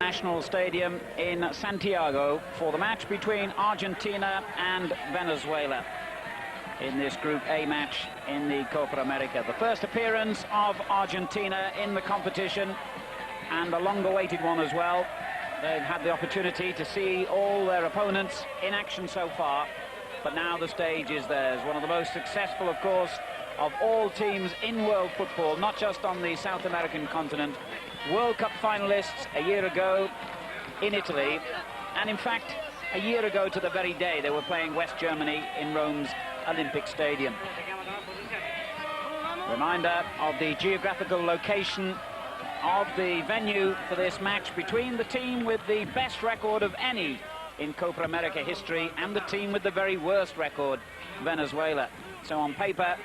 National Stadium in Santiago for the match between Argentina and Venezuela in this Group A match in the Copa America. The first appearance of Argentina in the competition, and a long-awaited one as well. They've had the opportunity to see all their opponents in action so far, but now the stage is theirs. One of the most successful, of course, of all teams in world football, not just on the South American continent. World Cup finalists a year ago in Italy, and in fact a year ago to the very day they were playing West Germany in Rome's Olympic Stadium. Reminder of the geographical location of the venue for this match between the team with the best record of any in Copa America history and the team with the very worst record, Venezuela. So on paper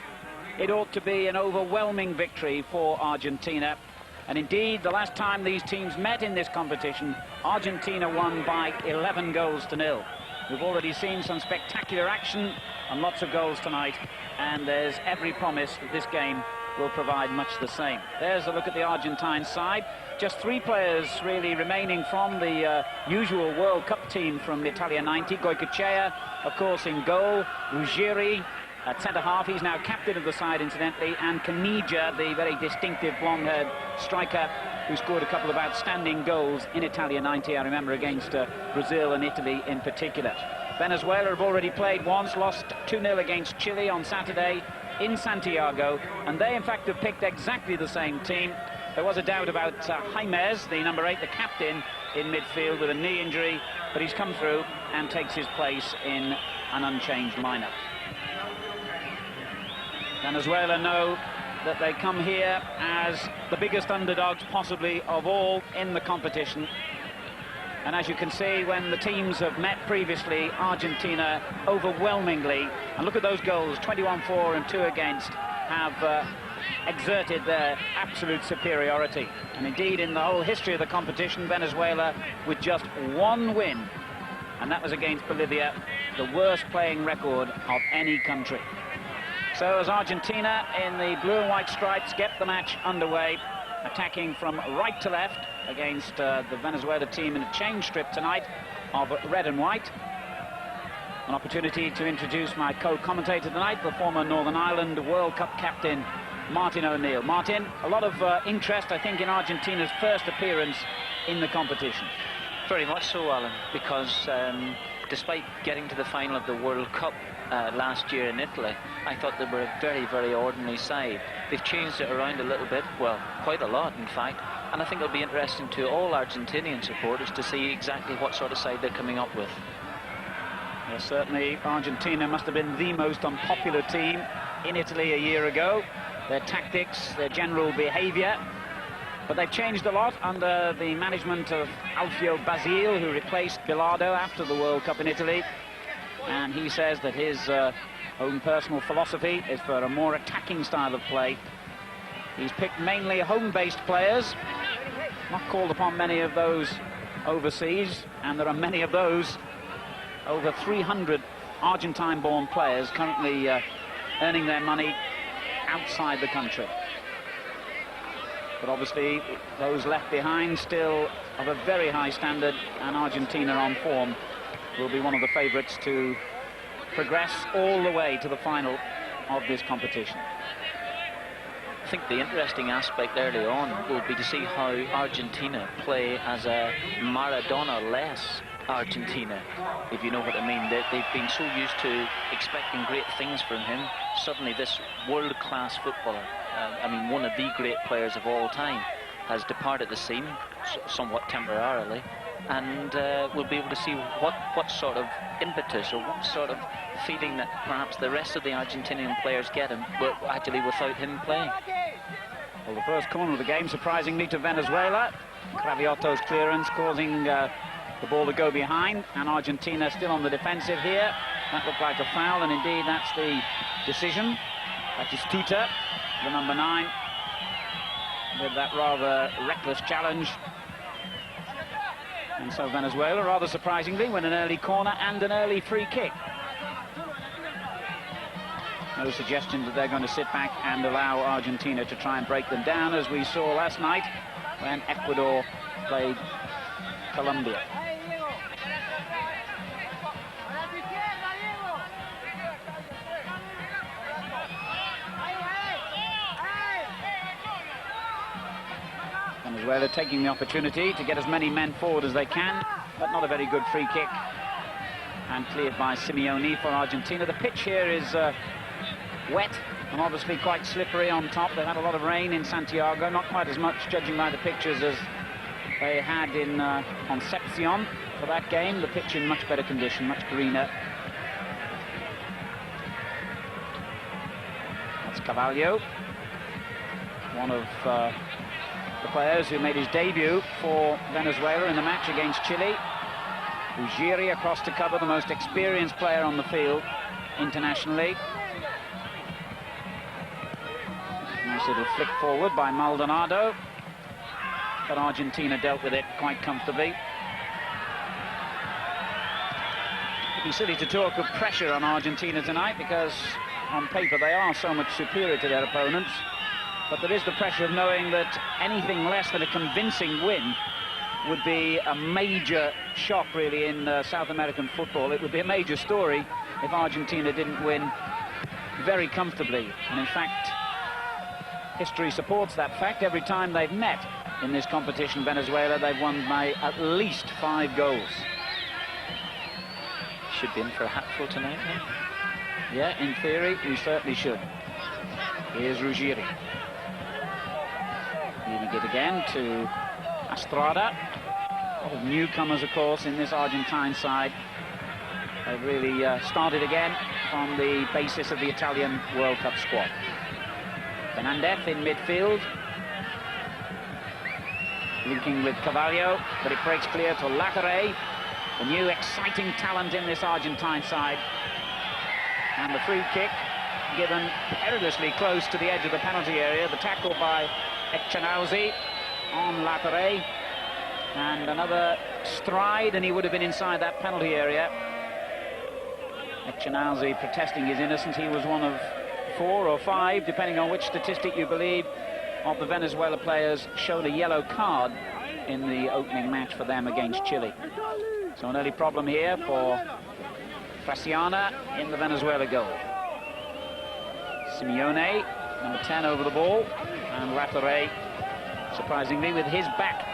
it ought to be an overwhelming victory for Argentina. And indeed, the last time these teams met in this competition, Argentina won by 11 goals to nil. We've already seen some spectacular action and lots of goals tonight, and there's every promise that this game will provide much the same. There's a look at the Argentine side. Just 3 players really remaining from the usual World Cup team from Italia 90. Goycochea, of course, in goal. Ruggieri at centre-half, he's now captain of the side, incidentally, and Caniggia, the very distinctive blonde-haired striker who scored a couple of outstanding goals in Italia 90, I remember, against Brazil and Italy in particular. Venezuela have already played once, lost 2-0 against Chile on Saturday in Santiago, and they, in fact, have picked exactly the same team. There was a doubt about James, the number 8, the captain, in midfield with a knee injury, but he's come through and takes his place in an unchanged lineup. Venezuela know that they come here as the biggest underdogs possibly of all in the competition. And as you can see, when the teams have met previously, Argentina overwhelmingly, and look at those goals, 21-4 and 2 against, have exerted their absolute superiority. And indeed, in the whole history of the competition, Venezuela with just 1 win, and that was against Bolivia, the worst playing record of any country. So as Argentina in the blue and white stripes get the match underway, attacking from right to left against the Venezuela team in a change strip tonight of red and white. An opportunity to introduce my co-commentator tonight, the former Northern Ireland World Cup captain, Martin O'Neill. Martin, a lot of interest, I think, in Argentina's first appearance in the competition. Very much so, Alan, because despite getting to the final of the World Cup last year in Italy, I thought they were a very, very ordinary side. They've changed it around a little bit, well, quite a lot, in fact, and I think it'll be interesting to all Argentinian supporters to see exactly what sort of side they're coming up with. Well, certainly Argentina must have been the most unpopular team in Italy a year ago. Their tactics, their general behaviour, but they've changed a lot under the management of Alfio Basile, who replaced Bilardo after the World Cup in Italy. And he says that his own personal philosophy is for a more attacking style of play. He's picked mainly home-based players, not called upon many of those overseas, and there are many of those, over 300 Argentine-born players currently earning their money outside the country. But obviously those left behind still of a very high standard, and Argentina on form will be one of the favourites to progress all the way to the final of this competition. I think the interesting aspect early on will be to see how Argentina play as a Maradona-less Argentina, if you know what I mean. They've been so used to expecting great things from him. Suddenly this world-class footballer, I mean one of the great players of all time, has departed the scene, somewhat temporarily, and we'll be able to see what sort of impetus or what sort of feeling that perhaps the rest of the Argentinian players get him, actually without him playing. Well, the first corner of the game, surprisingly, to Venezuela. Craviotto's clearance causing the ball to go behind, and Argentina still on the defensive here. That looked like a foul, and indeed that's the decision. That is Tuta, the number 9, with that rather reckless challenge. And so Venezuela, rather surprisingly, win an early corner and an early free kick. No suggestion that they're going to sit back and allow Argentina to try and break them down, as we saw last night when Ecuador played Colombia. Venezuela taking the opportunity to get as many men forward as they can, but not a very good free kick. And cleared by Simeone for Argentina. The pitch here is wet and obviously quite slippery on top. They've had a lot of rain in Santiago, not quite as much, judging by the pictures, as they had in Concepcion for that game. The pitch in much better condition, much greener. That's Carvalho, one of the players who made his debut for Venezuela in the match against Chile. Ujiri across to cover, the most experienced player on the field internationally. Nice little flick forward by Maldonado, but Argentina dealt with it quite comfortably. It'd be silly to talk of pressure on Argentina tonight, because on paper they are so much superior to their opponents. But there is the pressure of knowing that anything less than a convincing win would be a major shock, really, in South American football. It would be a major story if Argentina didn't win very comfortably. And in fact, history supports that fact. Every time they've met in this competition, Venezuela, they've won by at least 5 goals. Should be in for a hatful tonight, then. Yeah, in theory, we certainly should. Here's Ruggieri. Leaving it again to Estrada. A lot of newcomers, of course, in this Argentine side. They've really started again from the basis of the Italian World Cup squad. Fernandez in midfield, linking with Carvalho, but it breaks clear to Lacare, the new exciting talent in this Argentine side. And the free kick given perilously close to the edge of the penalty area. The tackle by Echanauzi on Lacare, and another stride and he would have been inside that penalty area. Echanauzi protesting his innocence. He was one of 4 or 5, depending on which statistic you believe, of the Venezuela players shown a yellow card in the opening match for them against Chile. So an early problem here for Fraciana in the Venezuela goal. Simeone, number 10, over the ball, and Lacare, surprisingly, with his back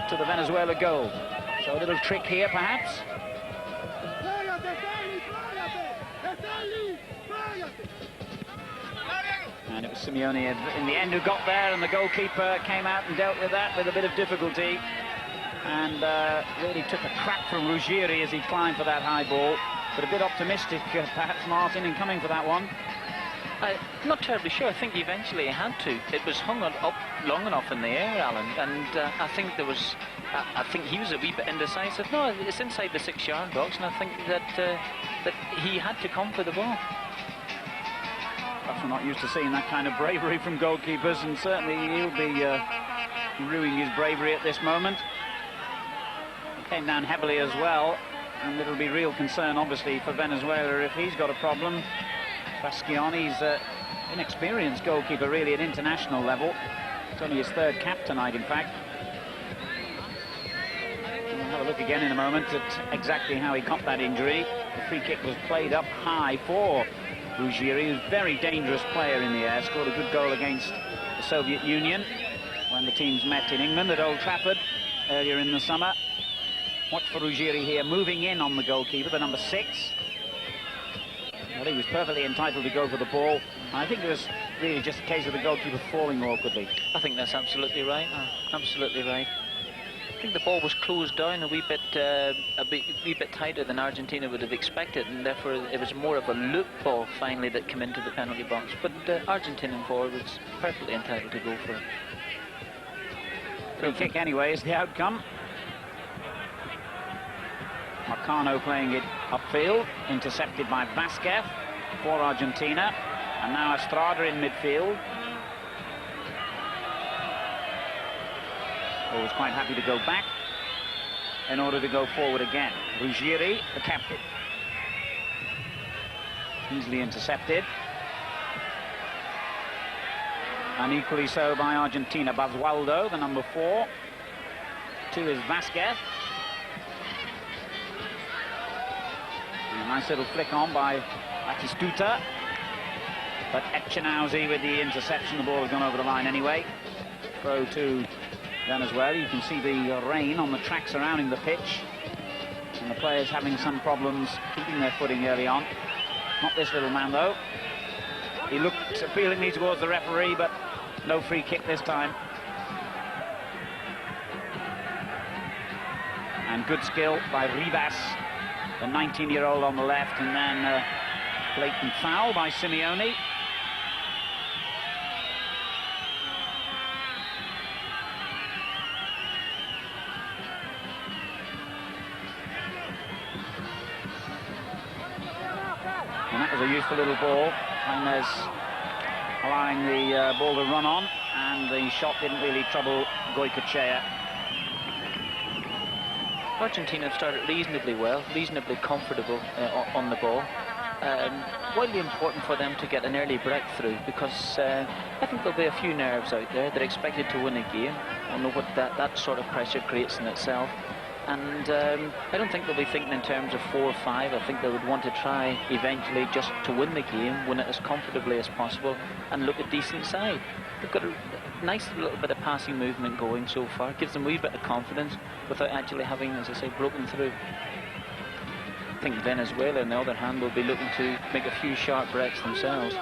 to the Venezuela goal. So a little trick here, perhaps. And it was Simeone in the end who got there, and the goalkeeper came out and dealt with that with a bit of difficulty, and really took a crack from Ruggieri as he climbed for that high ball. But a bit optimistic, perhaps, Martin, in coming for that one. I'm not terribly sure. I think eventually he had to. It was hung up long enough in the air, Alan, and I think there was. I think he was a wee bit indecisive. No, it's inside the 6-yard box, and I think that that he had to come for the ball. Perhaps we're not used to seeing that kind of bravery from goalkeepers, and certainly he'll be ruining his bravery at this moment. He came down heavily as well, and it'll be real concern, obviously, for Venezuela if he's got a problem. Fraschioni's inexperienced goalkeeper, really, at international level. It's only his 3rd cap tonight, in fact. We'll have a look again in a moment at exactly how he got that injury. The free kick was played up high for Ruggieri, who's a very dangerous player in the air. Scored a good goal against the Soviet Union when the teams met in England at Old Trafford earlier in the summer. Watch for Ruggieri here, moving in on the goalkeeper, the number 6. Well, he was perfectly entitled to go for the ball. I think it was really just a case of the goalkeeper falling awkwardly. I think that's absolutely right. Absolutely right. I think the ball was closed down a wee bit tighter than Argentina would have expected, and therefore it was more of a loop ball finally that came into the penalty box. But Argentinian forward was perfectly entitled to go for it. Free kick anyway is the outcome. Marcano playing it upfield, intercepted by Vasquez for Argentina, and now Estrada in midfield. Always quite happy to go back in order to go forward again. Ruggieri, the captain. Easily intercepted. And equally so by Argentina. Basualdo, the number 4. 2 is Vasquez. A nice little flick on by Batistuta. But Echenauzi with the interception. The ball has gone over the line anyway. Throw to Venezuela. You can see the rain on the track surrounding the pitch. And the players having some problems keeping their footing early on. Not this little man, though. He looked appealingly towards the referee, but no free kick this time. And good skill by Rivas, the 19-year-old on the left, and then blatant foul by Simeone. And that was a useful little ball. James allowing the ball to run on, and the shot didn't really trouble Goycochea. Argentina have started reasonably well, reasonably comfortable on the ball. Widely important for them to get an early breakthrough, because I think there'll be a few nerves out there. They're expected to win a game. I know what that sort of pressure creates in itself. And I don't think they'll be thinking in terms of 4 or 5. I think they would want to try eventually just to win the game, win it as comfortably as possible, and look a decent side. They've got a nice little bit of passing movement going so far. Gives them a wee bit of confidence without actually having, as I say, broken through. I think Venezuela, on the other hand, will be looking to make a few sharp breaks themselves.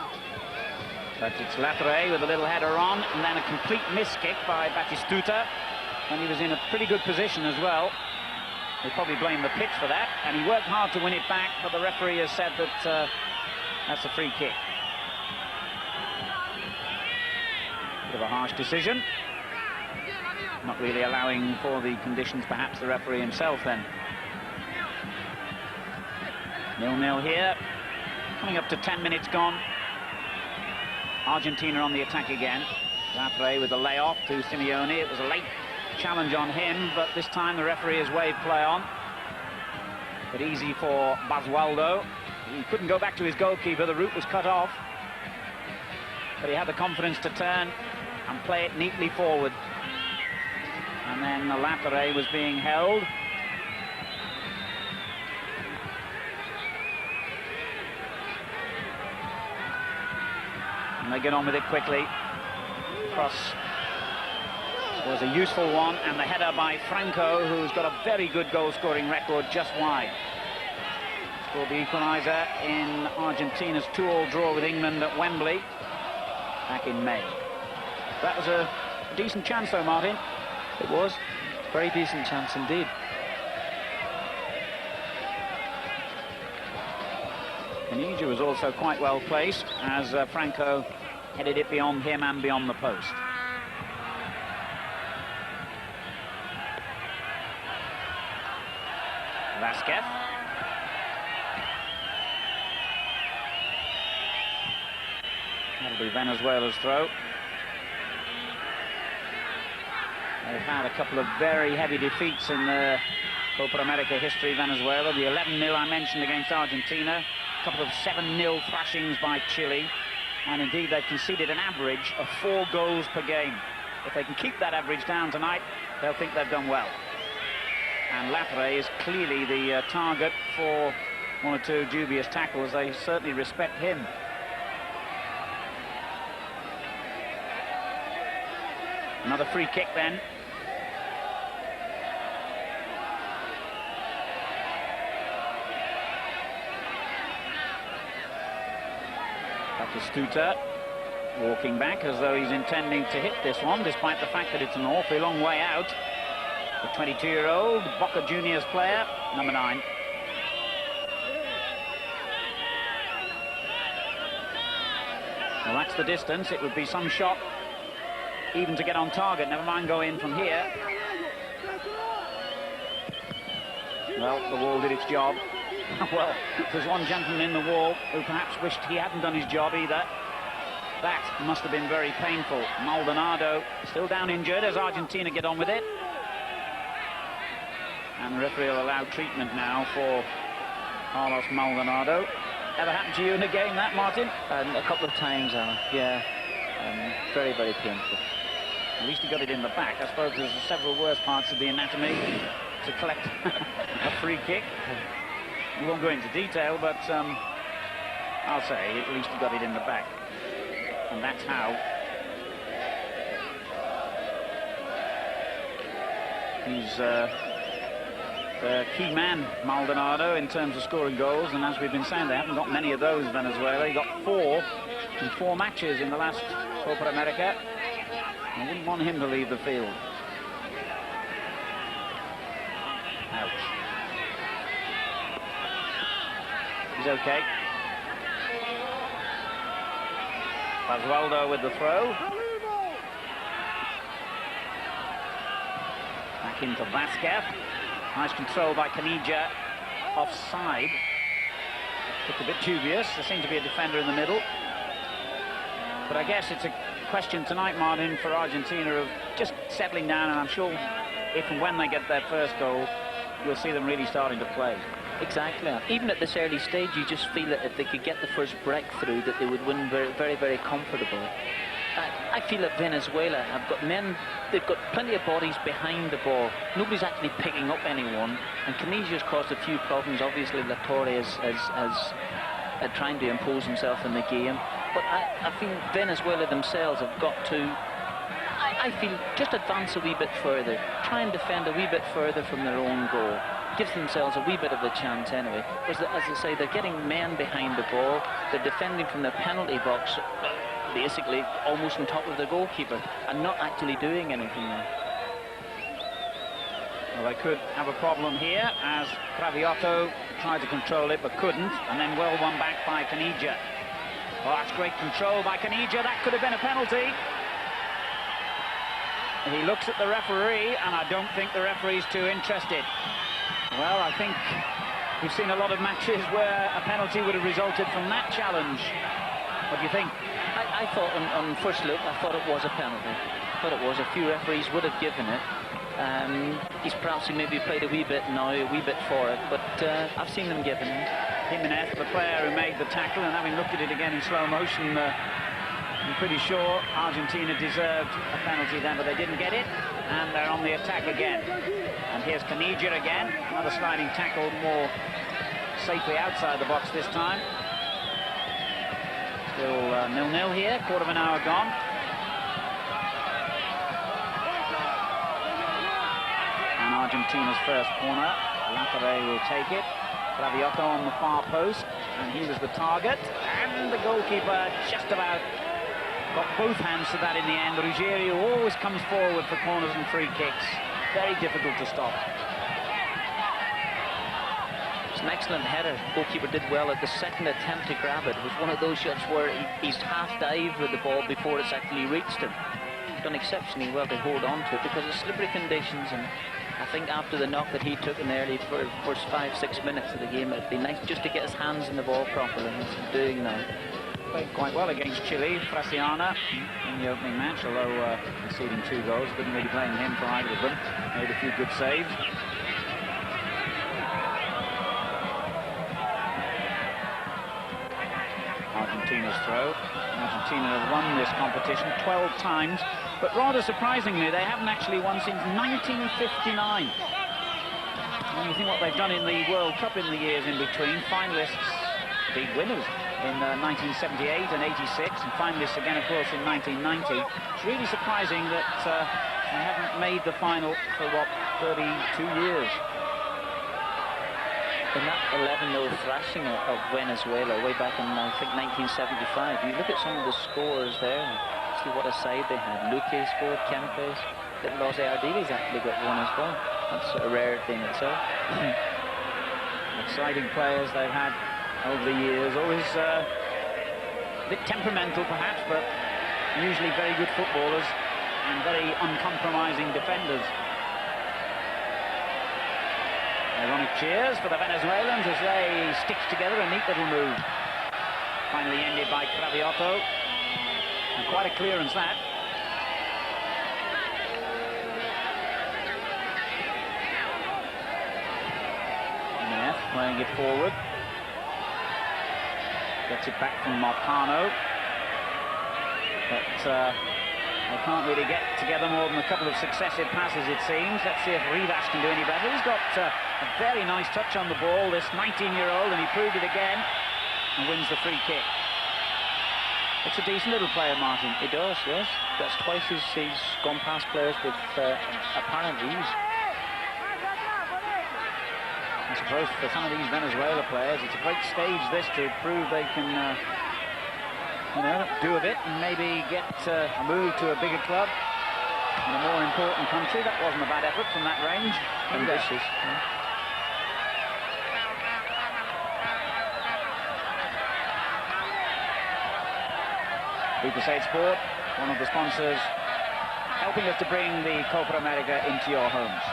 But it's Latre with a little header on, and then a complete miss kick by Batistuta. And he was in a pretty good position as well. They probably blame the pitch for that, and he worked hard to win it back, but the referee has said that that's a free kick. Bit of a harsh decision. Not really allowing for the conditions, perhaps the referee himself then. 0-0 here. Coming up to 10 minutes gone. Argentina on the attack again. Latre with the layoff to Simeone. It was a late challenge on him, but this time the referee has waved play on. But easy for Basualdo. He couldn't go back to his goalkeeper, the route was cut off. But he had the confidence to turn and play it neatly forward. And then the Latre was being held. And they get on with it quickly. Cross was a useful one, and the header by Franco, who's got a very good goal-scoring record, just wide. Scored the equaliser in Argentina's 2-2 draw with England at Wembley back in May. That was a decent chance, though, Martin. It was. Very decent chance indeed. Caniggia was also quite well placed as Franco headed it beyond him and beyond the post. Vasquez. That'll be Venezuela's throw. They've had a couple of very heavy defeats in the Copa America history, Venezuela. The 11-0 I mentioned against Argentina. A couple of 7-0 thrashings by Chile. And indeed, they've conceded an average of 4 goals per game. If they can keep that average down tonight, they'll think they've done well. And Latre is clearly the target for 1 or 2 dubious tackles. They certainly respect him. Another free kick then. Batistuta walking back as though he's intending to hit this one, despite the fact that it's an awfully long way out. The 22-year-old Boca Juniors player, number 9. Well, that's the distance. It would be some shot even to get on target, never mind go in from here. Well, the wall did its job. Well, there's one gentleman in the wall who perhaps wished he hadn't done his job either. That must have been very painful. Maldonado still down injured as Argentina get on with it. And the referee will allow treatment now for Carlos Maldonado. Ever happened to you in a game, that, Martin? A couple of times, Alan. Yeah. Very, very painful. At least he got it in the back. I suppose there's several worse parts of the anatomy to collect a free kick. We won't go into detail, but I'll say at least he got it in the back. And that's how he's the key man, Maldonado, in terms of scoring goals. And as we've been saying, they haven't got many of those, Venezuela. He got 4 in 4 matches in the last Copa America. I wouldn't want him to leave the field. Ouch. He's okay. Basualdo with the throw. Back into Vasquez. Nice control by Canija. Offside. Looked a bit dubious. There seemed to be a defender in the middle. But I guess it's a question tonight, Martin, for Argentina of just settling down, and I'm sure if and when they get their first goal, you'll see them really starting to play. Exactly. Even at this early stage, you just feel that if they could get the first breakthrough, that they would win very, very, very comfortably. I feel that Venezuela have got men, they've got plenty of bodies behind the ball. Nobody's actually picking up anyone, and Canigia's caused a few problems. Obviously, La Torre is trying to impose himself in the game. But I feel Venezuela themselves have got to, I feel, just advance a wee bit further. Try and defend a wee bit further from their own goal. Gives themselves a wee bit of a chance anyway. As I say, they're getting men behind the ball. They're defending from the penalty box, basically almost on top of the goalkeeper, and not actually doing anything there. Well, they could have a problem here, as Craviotto tried to control it but couldn't, and then well won back by Canija. Oh, that's great control by Canija. That could have been a penalty. He looks at the referee, and I don't think the referee's too interested. Well, I think we've seen a lot of matches where a penalty would have resulted from that challenge. What do you think? I thought on first look, I thought it was a penalty. I thought it was. A few referees would have given it. He's perhaps maybe played a wee bit now, a wee bit for it, but I've seen them given it. Jimenez, the player who made the tackle, and having looked at it again in slow motion, I'm pretty sure Argentina deserved a penalty then, but they didn't get it, and they're on the attack again. And here's Canija again, another sliding tackle, more safely outside the box this time. Still 0-0 here, quarter of an hour gone. And Argentina's first corner. Lacare will take it. Craviotto on the far post, and he was the target. And the goalkeeper just about got both hands to that in the end. Ruggiero always comes forward for corners and free kicks. Very difficult to stop. It's an excellent header. Goalkeeper did well at the second attempt to grab it. It was one of those shots where he's half-dived with the ball before it's actually reached him. Done exceptionally well to hold on to it because of slippery conditions, and I think after the knock that he took in the early first 5-6 minutes of the game, it'd be nice just to get his hands in the ball properly, and he's doing now. Played quite well against Chile, Fraciana, in the opening match, although conceding 2 goals. Didn't really blame him for either of them. Made a few good saves. Argentina's throw. Argentina have won this competition 12 times, but rather surprisingly, they haven't actually won since 1959. When you think what they've done in the World Cup in the years in between, finalists, big winners in 1978 and 86, and finalists again, of course, in 1990. It's really surprising that they haven't made the final for, what, 32 years. In that 11-0 thrashing of Venezuela way back in, I think, 1975, you look at some of the scores there, see what a side they had. Luque scored, Kempes, Los Ardiles actually got one as well. That's a rarity in itself. Exciting players they've had over the years, always a bit temperamental perhaps, but usually very good footballers and very uncompromising defenders. Ironic cheers for the Venezuelans as they stitch together a neat little move. Finally ended by Craviotto. And quite a clearance that. Jimenez playing it forward. Gets it back from Marcano. But They can't really get together more than a couple of successive passes, it seems. Let's see if Rivas can do any better. He's got a very nice touch on the ball, this 19-year-old, and he proved it again and wins the free kick. It's a decent little player, Martin. He does, yes. That's twice he's gone past players with apparent ease. I suppose for some of these Venezuela players, it's a great stage, this, to prove they can, do a bit and maybe get moved to a bigger club in a more important country. That wasn't a bad effort from that range. Ambitious. Yeah. Lucasade Sport, one of the sponsors, helping us to bring the Copa America into your homes.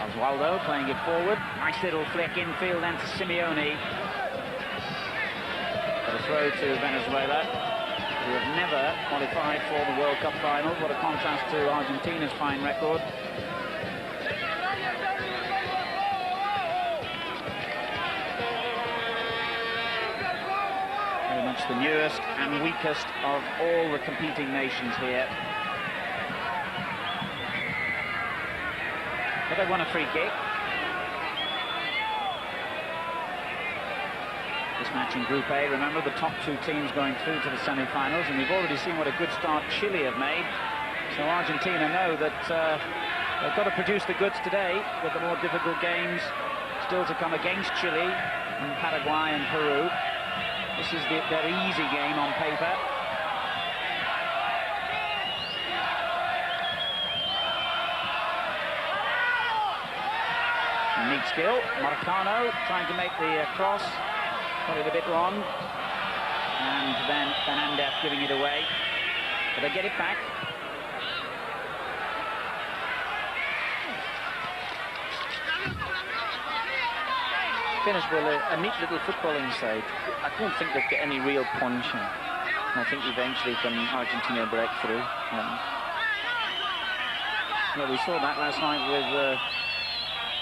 Osvaldo playing it forward. Nice little flick infield and to Simeone. But a throw to Venezuela, who have never qualified for the World Cup finals. What a contrast to Argentina's fine record. Very much the newest and weakest of all the competing nations here. But they won a free kick. This match in Group A, remember, the top two teams going through to the semi-finals, and we've already seen what a good start Chile have made. So Argentina know that they've got to produce the goods today with the more difficult games still to come against Chile and Paraguay and Peru. This is their easy game on paper. Neat skill. Marcano trying to make the cross. Got it a bit wrong. And then Fernandez giving it away. But they get it back. Venezuela, a neat little footballing side. I don't think they've got any real punch. And I think eventually can Argentina break through. Yeah, we saw that last night with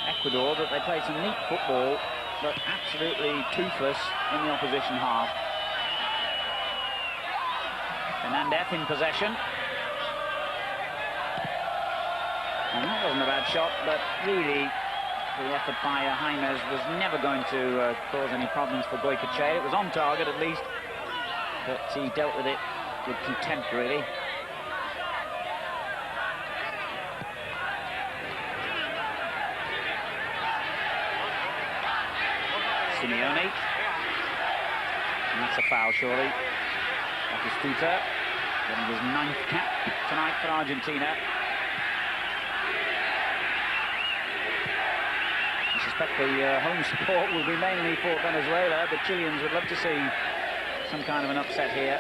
Ecuador, that they played some neat football, but absolutely toothless in the opposition half. Fernandez in possession. And that wasn't a bad shot, but really the effort by Jaimes was never going to cause any problems for Goycochea. It was on target at least, but he dealt with it with contempt, really. Simeone. And that's a foul, surely. Batistuta getting his 9th cap tonight for Argentina. I suspect the home support will be mainly for Venezuela. The Chileans would love to see some kind of an upset here.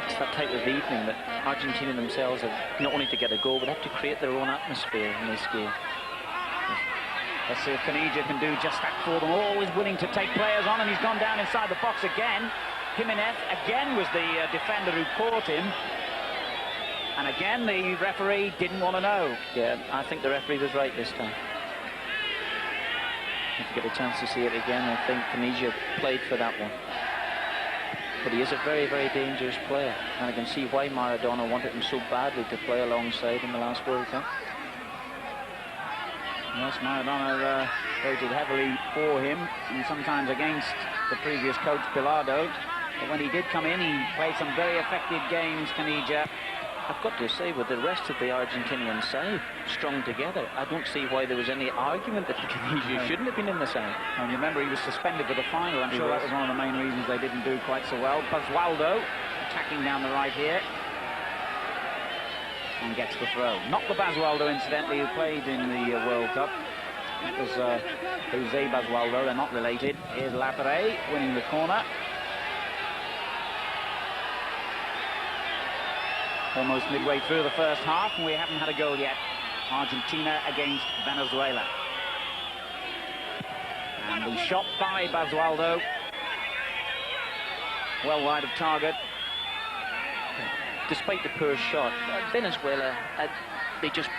It's that type of evening that Argentina themselves have not only to get a goal, but have to create their own atmosphere in this game. Let's see if Canija can do just that for them. Always willing to take players on, and he's gone down inside the box again. Jimenez again was the defender who caught him. And again, the referee didn't want to know. Yeah, I think the referee was right this time. If you get a chance to see it again, I think Canija played for that one. But he is a very, very dangerous player. And I can see why Maradona wanted him so badly to play alongside in the last World Cup. Yes, Maradona voted heavily for him, and sometimes against the previous coach, Bilardo. But when he did come in, he played some very effective games, Canija. I've got to say, with the rest of the Argentinian side strung together, I don't see why there was any argument that Canija shouldn't have been in the side. And you remember, he was suspended for the final. I'm sure that was one of the main reasons they didn't do quite so well. Basualdo attacking down the right here. And gets the throw. Not the Basualdo, incidentally, who played in the World Cup. It was Jose Basualdo, they're not related. Here's Lapere winning the corner. Almost midway through the first half, and we haven't had a goal yet. Argentina against Venezuela. And the shot by Basualdo. Well wide of target. Despite the poor shot, Venezuela, they just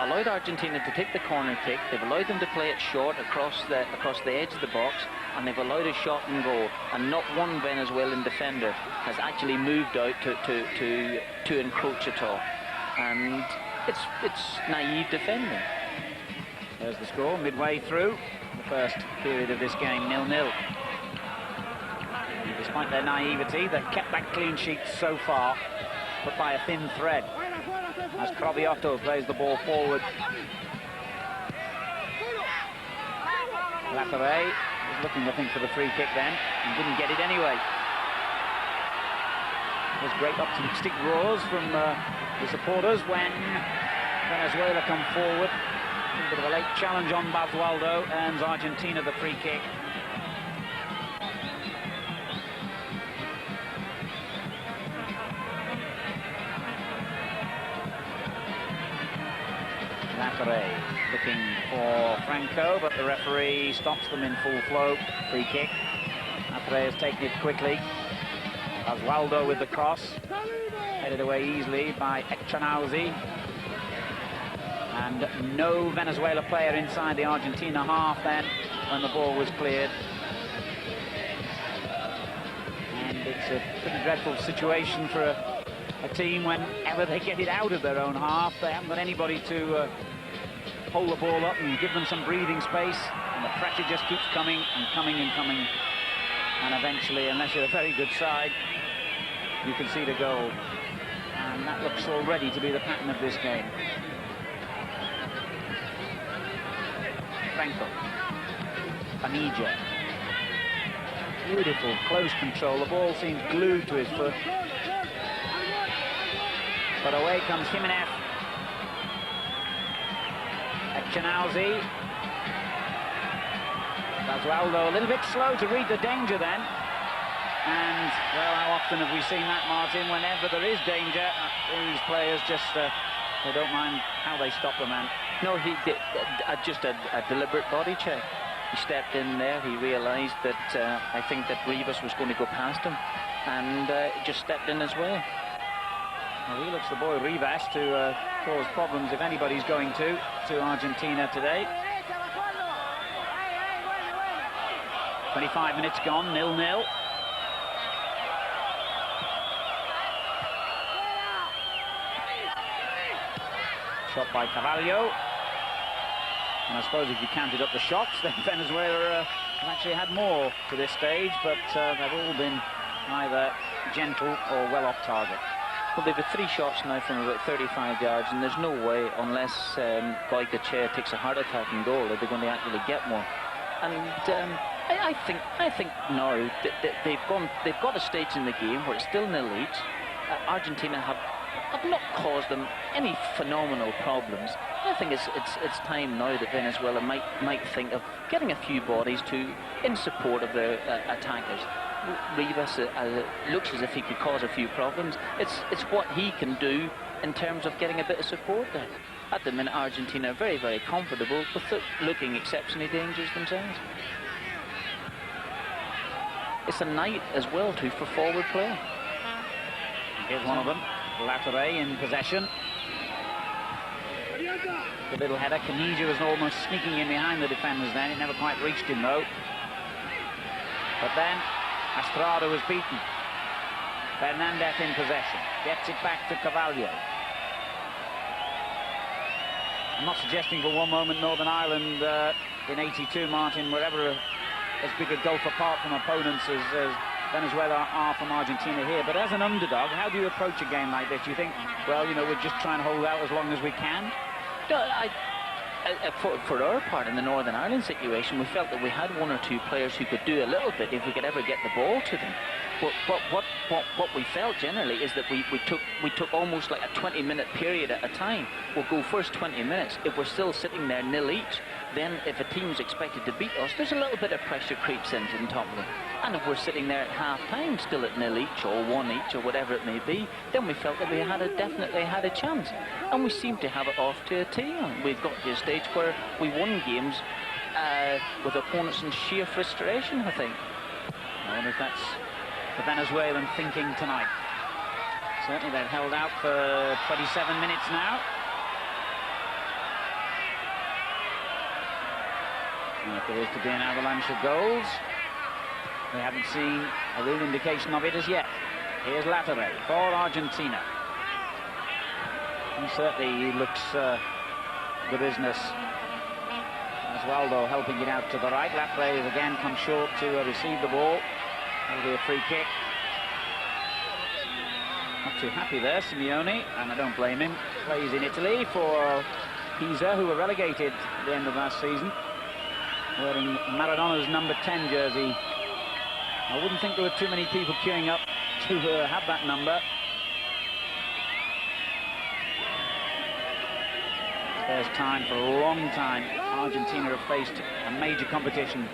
allowed Argentina to take the corner kick. They've allowed them to play it short across the edge of the box, and they've allowed a shot and goal. And not one Venezuelan defender has actually moved out to encroach at all. And it's naive defending. There's the score midway through the first period of this game, 0-0. Despite their naivety, they've kept that clean sheet so far, but by a thin thread. As Croviotto plays the ball forward. Lafere was looking, I think, for the free kick then, and didn't get it anyway. There's great optimistic roars from the supporters when Venezuela come forward. A little bit of a late challenge on Basualdo, earns Argentina the free kick. Lafere looking for Franco, but the referee stops them in full flow. Free kick. Lafere has taken it quickly. Basualdo with the cross, headed away easily by Echanauzi. And no Venezuela player inside the Argentina half then when the ball was cleared. And it's a pretty dreadful situation for a team whenever they get it out of their own half. They haven't got anybody to hold the ball up and give them some breathing space, and the pressure just keeps coming and coming and coming. And eventually, unless you're a very good side, you can see the goal. And that looks already to be the pattern of this game. Franco. Panija. Beautiful, close control. The ball seems glued to his foot. But away comes Jimenez. Echanauzi. Basualdo a little bit slow to read the danger then. And, well, how often have we seen that, Martin? Whenever there is danger, these players just, they don't mind how they stop the man. No, he did just a deliberate body check. He stepped in there, he realised that I think that Rivas was going to go past him, and just stepped in as well. Well, he looks the boy Rivas to cause problems if anybody's going to Argentina today. 25 minutes gone, 0-0. Shot by Carvalho. And I suppose if you counted up the shots, then Venezuela have actually had more to this stage, but they've all been either gentle or well off target. Well, they've had 3 shots now from about 35 yards, and there's no way, unless Goicoechea takes a heart attack and goal, that they're going to actually get more. And I think now that they've got a stage in the game where it's still 0 each. Argentina have not caused them any phenomenal problems. I think it's time now that Venezuela might think of getting a few bodies in support of their attackers. Rivas looks as if he could cause a few problems. It's what he can do in terms of getting a bit of support there. At the minute, Argentina are very, very comfortable with looking exceptionally dangerous themselves. It's a night as well too for forward play. Here's one of them. Lafere in possession. The little header. Canija was almost sneaking in behind the defenders then. It never quite reached him though. But then Estrada was beaten. Fernandez in possession. Gets it back to Carvalho. I'm not suggesting for one moment Northern Ireland in 82, Martin, wherever as big a gulf apart from opponents as Venezuela are from Argentina here. But as an underdog, how do you approach a game like this? Do you think, well, you know, we're just trying to hold out as long as we can? No, for our part in the Northern Ireland situation, we felt that we had 1 or 2 players who could do a little bit if we could ever get the ball to them. What we felt generally is that we took almost like a 20-minute period at a time. We'll go first 20 minutes. If we're still sitting there 0 each, then if a team's expected to beat us, there's a little bit of pressure creeps into the top of them. And if we're sitting there at half-time still at 0 each or 1 each or whatever it may be, then we felt that we definitely had a chance. And we seemed to have it off to a tee. We've got to a stage where we won games with opponents in sheer frustration, I think. I wonder if that's the Venezuelan thinking tonight. Certainly they've held out for 27 minutes now. And if there is to be an avalanche of goals, we haven't seen a real indication of it as yet. Here's Latere for Argentina. And certainly he looks the business. Osvaldo helping it out to the right. Latere has again come short to receive the ball. That'll be a free kick. Not too happy there, Simeone, and I don't blame him. Plays in Italy for Pisa, who were relegated at the end of last season, wearing Maradona's number 10 jersey. I wouldn't think there were too many people queuing up to have that number. First time for a long time Argentina have faced a major competition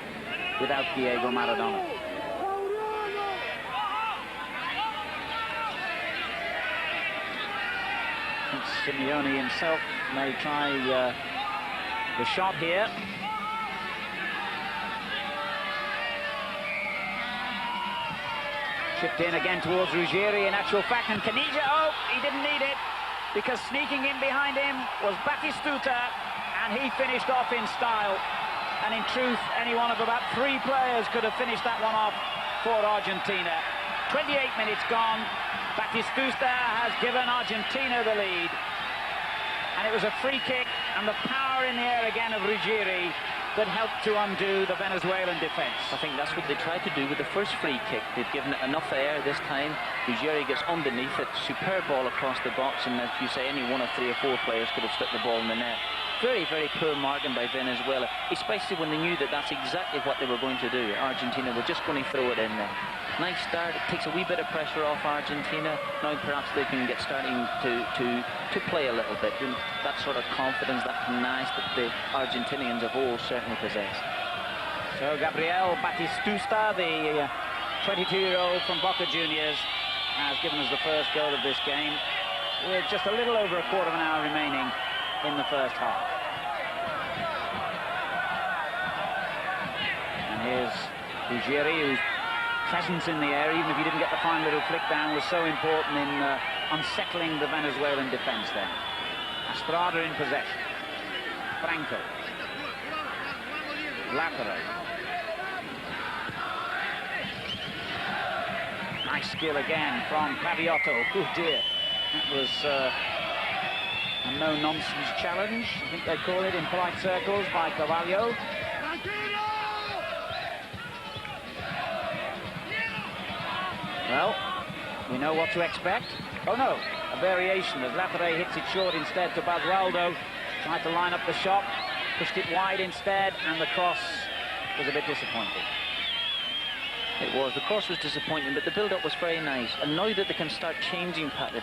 without Diego Maradona. I think Simeone himself may try the shot here. Chipped in again towards Ruggieri, in actual fact, and Caniggia, oh, he didn't need it, because sneaking in behind him was Batistuta, and he finished off in style. And in truth, any one of about 3 players could have finished that one off for Argentina. 28 minutes gone. Batistuta has given Argentina the lead. And it was a free kick, and the power in the air again of Ruggieri that helped to undo the Venezuelan defence. I think that's what they tried to do with the first free kick. They've given it enough air this time. Ruggieri gets underneath it, superb ball across the box, and if you say any one of 3 or 4 players could have stuck the ball in the net. Very, very poor marking by Venezuela, especially when they knew that that's exactly what they were going to do. Argentina were just going to throw it in there. Nice start. It takes a wee bit of pressure off Argentina. Now perhaps they can get starting to play a little bit. And that sort of confidence, that panache that the Argentinians of old certainly possess. So Gabriel Batistuta, the 22-year-old from Boca Juniors, has given us the first goal of this game, with just a little over a quarter of an hour remaining in the first half. And here's Ruggieri, whose presence in the air, even if he didn't get the fine little flick down, was so important in unsettling the Venezuelan defence then. Estrada in possession. Franco. Latere. Nice skill again from Paviotto. Oh dear. That was a no-nonsense challenge, I think they call it in polite circles, by Carvalho. Well, we know what to expect. Oh no, a variation as Latere hits it short instead to Basualdo. Tried to line up the shot, pushed it wide instead, and the cross was a bit disappointing. It was. The cross was disappointing, but the build-up was very nice. And now that they can start changing pattern,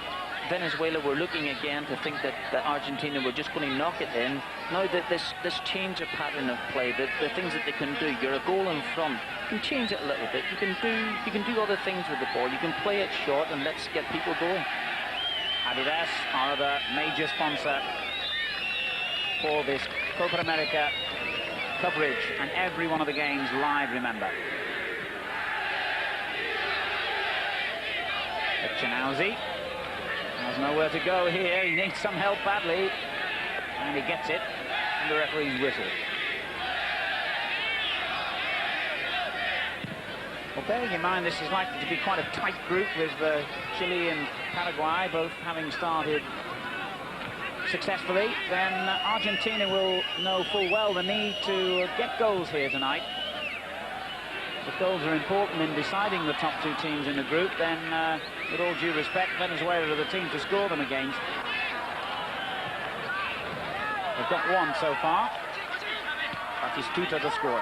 Venezuela were looking again to think that Argentina were just going to knock it in. Now that this change of pattern of play, the things that they can do, you're a goal in front, you can change it a little bit. You can do other things with the ball. You can play it short and let's get people going. Adidas are the major sponsor for this Copa America coverage, and every one of the games live, remember. Echanowski has nowhere to go here. He needs some help badly, and he gets it, and the referee's whistle. Well, bearing in mind this is likely to be quite a tight group with Chile and Paraguay both having started successfully, then Argentina will know full well the need to get goals here tonight. If goals are important in deciding the top 2 teams in the group, then with all due respect, Venezuela are the team to score them against. They've got 1 so far. Batistuta to score.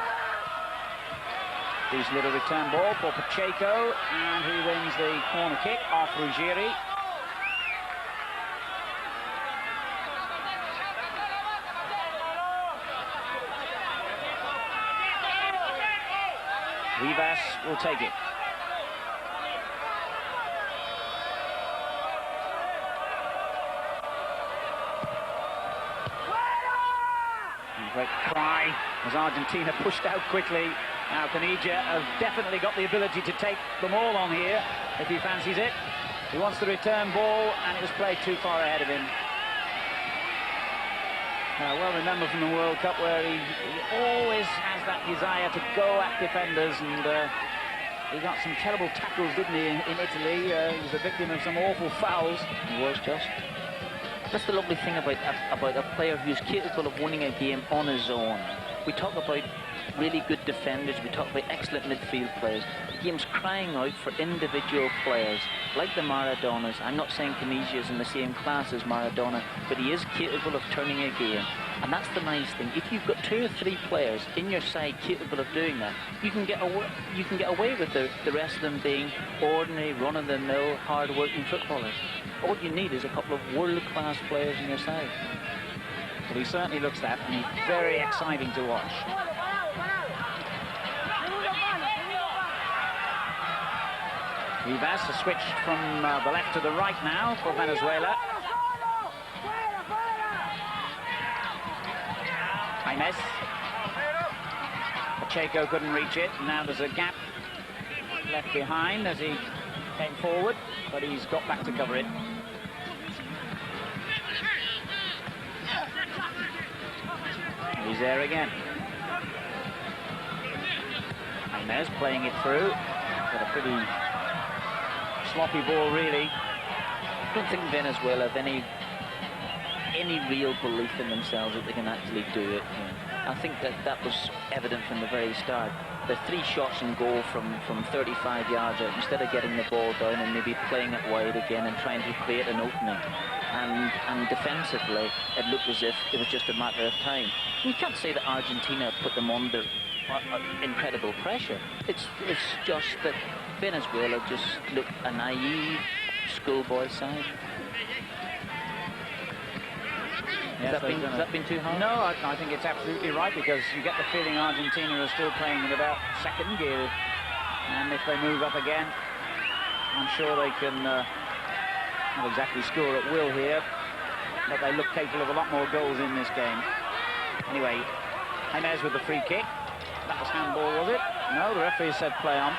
Decent little return ball for Pacheco, and he wins the corner kick off Ruggieri. Rivas will take it. And great cry as Argentina pushed out quickly. Now Caniggia has definitely got the ability to take them all on here if he fancies it. He wants the return ball, and it was played too far ahead of him. Well remembered from the World Cup, where he always has that desire to go at defenders, and he got some terrible tackles, didn't he, in Italy? He was the victim of some awful fouls. He was just. That's the lovely thing about a player who's capable of winning a game on his own. We talk about really good defenders, we talk about excellent midfield players. The game's crying out for individual players, like the Maradonas. I'm not saying Caniggia is in the same class as Maradona, but he is capable of turning a game. And that's the nice thing. If you've got 2 or 3 players in your side capable of doing that, you can get away with the rest of them being ordinary, run-of-the-mill, hard-working footballers. All you need is a couple of world-class players in your side. Well, he certainly looks that, and he's very exciting to watch. Rivas has switched from the left to the right now for Venezuela. James. Pacheco couldn't reach it. Now there's a gap left behind as he came forward, but he's got back to cover it. He's there again. James playing it through. Got a pretty sloppy ball, really. I don't think Venezuela have any real belief in themselves that they can actually do it. I think that was evident from the very start. The 3 shots and goal from 35 yards out, instead of getting the ball down and maybe playing it wide again and trying to create an opening. And defensively, it looked as if it was just a matter of time. You can't say that Argentina put them under incredible pressure. It's just that Venezuela just looked a naive schoolboy side. Yes, has that been too hard? No, I think it's absolutely right, because you get the feeling Argentina are still playing in about second gear, and if they move up again, I'm sure they can not exactly score at will here, but they look capable of a lot more goals in this game. Anyway, James with the free kick. That was handball, was it? No, the referee said play on,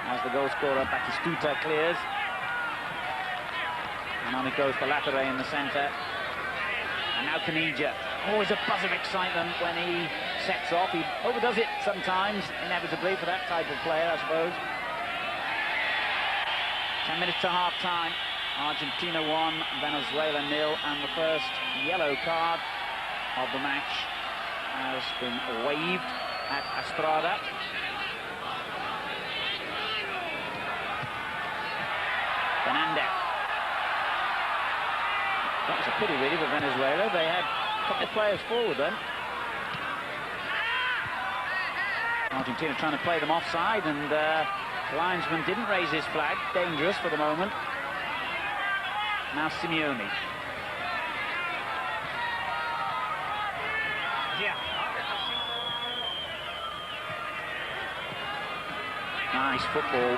as the goal scorer Batistuta clears, and on it goes for Latere in the centre. And now Caniggia, always a buzz of excitement when he sets off. He overdoes it sometimes, inevitably, for that type of player, I suppose. 10 minutes to half-time. Argentina 1, Venezuela 0, and the first yellow card of the match has been waved at Estrada. Fernandez. That was a pity, really, for Venezuela. They had a couple of players forward then. Argentina trying to play them offside, and the linesman didn't raise his flag. Dangerous for the moment. Now Simeone. Yeah. Nice football.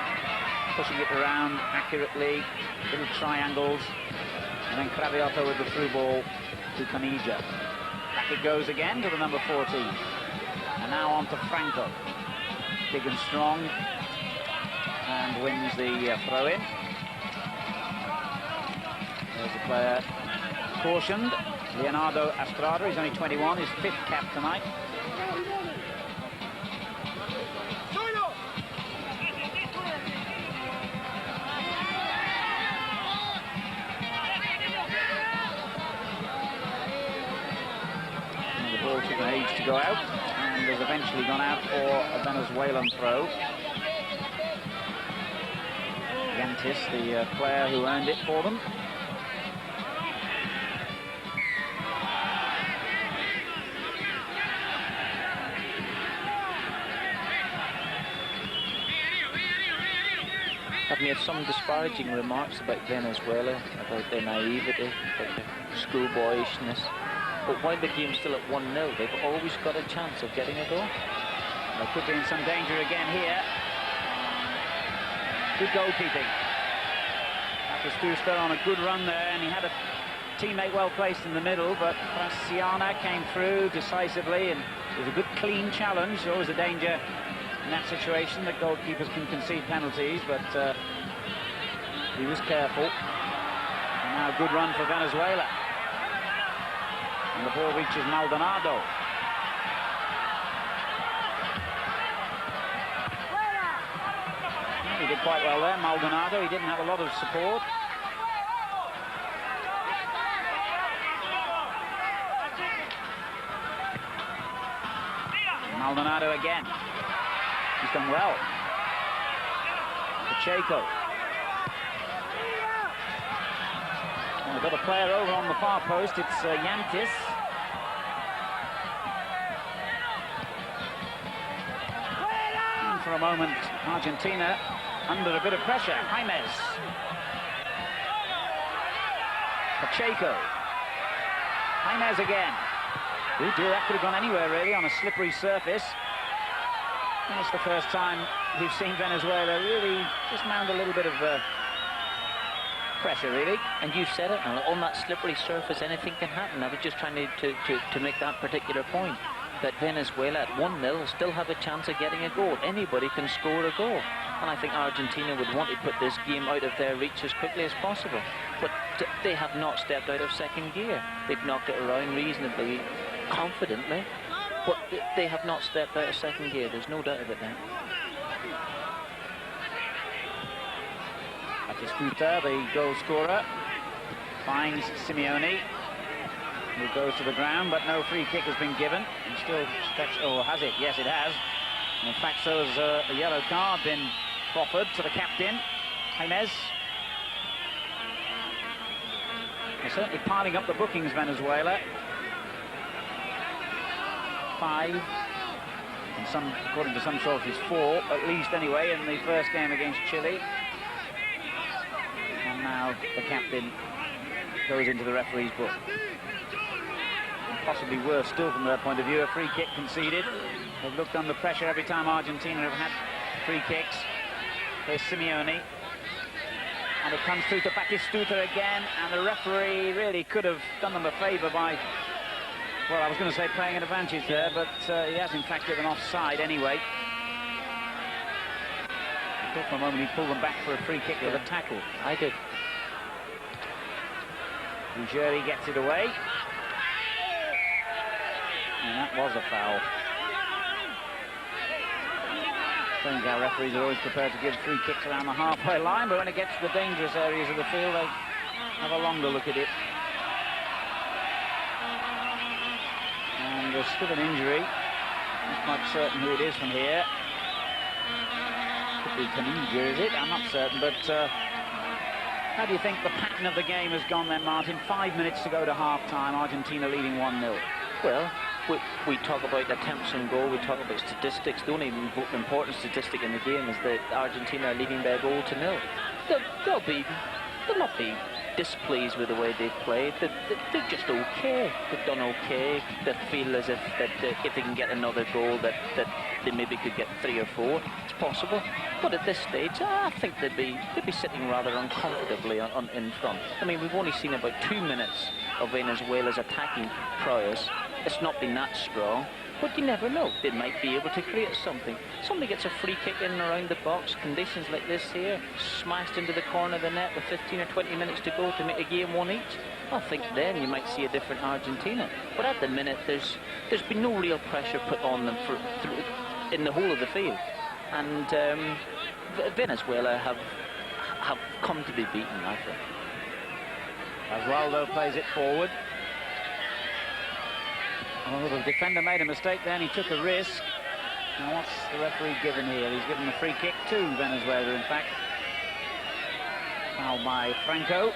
Pushing it around accurately. Little triangles. And then Cravioto with the through ball to Caniggia. Back it goes again to the number 14. And now on to Franco. Big and strong. And wins the throw-in. There's the player cautioned. Leonardo Estrada, he's only 21, his 5th cap tonight. Took an age to go out, and has eventually gone out for a Venezuelan throw. Gantis, the player who earned it for them. I've made some disparaging remarks about Venezuela, about their naivety, about their schoolboyishness. But while the game's still at 1-0, they've always got a chance of getting a goal. They could be in some danger again here. Good goalkeeping. Batistuta on a good run there, and he had a teammate well placed in the middle, but Graciana came through decisively, and it was a good clean challenge. Always a danger in that situation that goalkeepers can concede penalties, but he was careful. And now a good run for Venezuela. And the ball reaches Maldonado. He did quite well there, Maldonado. He didn't have a lot of support. Maldonado again. He's done well. Pacheco. And we've got a player over on the far post. It's Yantis. And for a moment, Argentina under a bit of pressure. James. Pacheco. James again. That could have gone anywhere, really, on a slippery surface. And it's the first time we've seen Venezuela really just mount a little bit of pressure, really. And you said it, on that slippery surface, anything can happen. I was just trying to make that particular point, that Venezuela at 1-0 still have a chance of getting a goal. Anybody can score a goal. And I think Argentina would want to put this game out of their reach as quickly as possible. But they have not stepped out of second gear. They've knocked it around reasonably confidently, but they have not stepped out of second gear. There's no doubt about that. Batistuta, the goal scorer, finds Simeone, who goes to the ground, but no free kick has been given. And still stretched, oh, has it? Yes, it has. And in fact, so has a yellow card been proffered to the captain, James. They're certainly piling up the bookings, Venezuela. 5, and according to some sources 4, at least anyway, in the first game against Chile. And now the captain goes into the referee's book. And possibly worse still from their point of view, a free kick conceded. They've looked under pressure every time Argentina have had free kicks. There's Simeone. And it comes through to Batistuta again, and the referee really could have done them a favour by, well, I was going to say playing an advantage there, but he has in fact given offside anyway. I thought for a moment he pulled them back for a free kick with a tackle. I did. Ujiri gets it away. And that was a foul. I think our referees are always prepared to give free kicks around the halfway line, but when it gets to the dangerous areas of the field, they have a longer look at it. And there's still an injury. Not quite certain who it is from here. Could be Caniggia, is it? I'm not certain, but how do you think the pattern of the game has gone then, Martin? 5 minutes to go to half-time, Argentina leading 1-0. Well, we talk about attempts on goal, we talk about statistics. The only important statistic in the game is that Argentina are leading by a goal to 0. They'll not be displeased with the way they've played. They're just okay. They've done okay. They feel as if that if they can get another goal, that they maybe could get 3 or 4. It's possible. But at this stage, I think they'd be sitting rather uncomfortably in front. I mean, we've only seen about 2 minutes of Venezuela's attacking prowess. It's not been that strong, but you never know. They might be able to create something. Somebody gets a free kick in and around the box, conditions like this here, smashed into the corner of the net with 15 or 20 minutes to go to make a game 1 each. I think then you might see a different Argentina. But at the minute, there's been no real pressure put on them in the whole of the field. And Venezuela have come to be beaten, I think. Osvaldo plays it forward. Oh, the defender made a mistake then, he took a risk. Now what's the referee given here? He's given the free kick to Venezuela, in fact. Foul by Franco.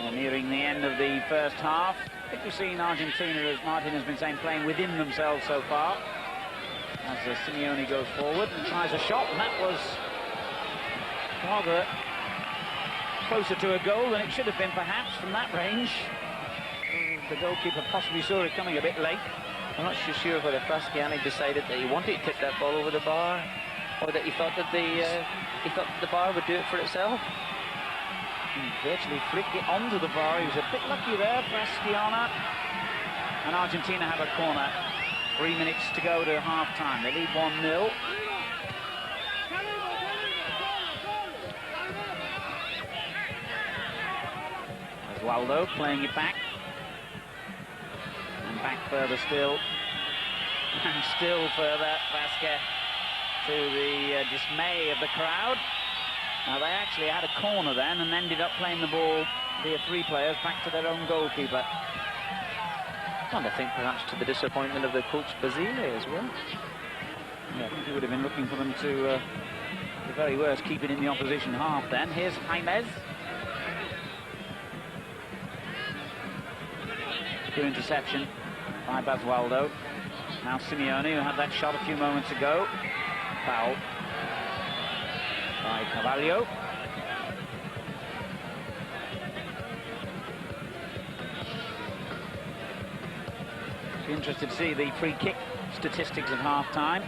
We're nearing the end of the first half. I think we've seen Argentina, as Martin has been saying, playing within themselves so far. As Simeone goes forward and tries a shot, and that was rather closer to a goal than it should have been, perhaps, from that range. The goalkeeper possibly saw it coming a bit late. I'm not so sure whether Fraschiani decided that he wanted to tip that ball over the bar, or that he thought that the bar would do it for itself. He virtually flicked it onto the bar. He was a bit lucky there, Fraschiana. And Argentina have a corner. 3 minutes to go to half-time. They lead 1-0. Basualdo playing it back. And back further still. And still further, Vasquez, to the dismay of the crowd. Now, they actually had a corner then and ended up playing the ball via 3 players back to their own goalkeeper. And I think perhaps to the disappointment of the coach Basile as well. Yeah, I think he would have been looking for them to, the very worst, keep it in the opposition half then. Here's Jaimez. Good interception by Basualdo. Now Simeone, who had that shot a few moments ago. Foul by Carvalho. Be interested to see the free kick statistics at half-time.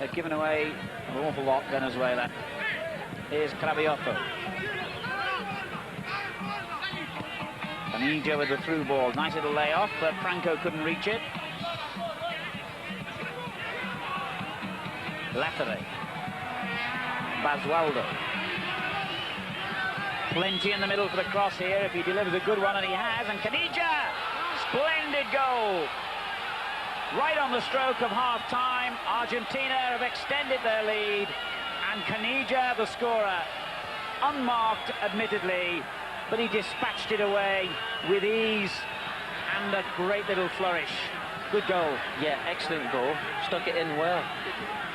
They've given away an awful lot, Venezuela. Here's Cravioto. Canija with the through ball. Nice little layoff, but Franco couldn't reach it. Latere. Basualdo. Plenty in the middle for the cross here if he delivers a good one, and he has. And Canija! Splendid goal! Right on the stroke of half-time, Argentina have extended their lead, and Canija, the scorer, unmarked, admittedly, but he dispatched it away with ease and a great little flourish. Good goal. Yeah, excellent goal. Stuck it in well.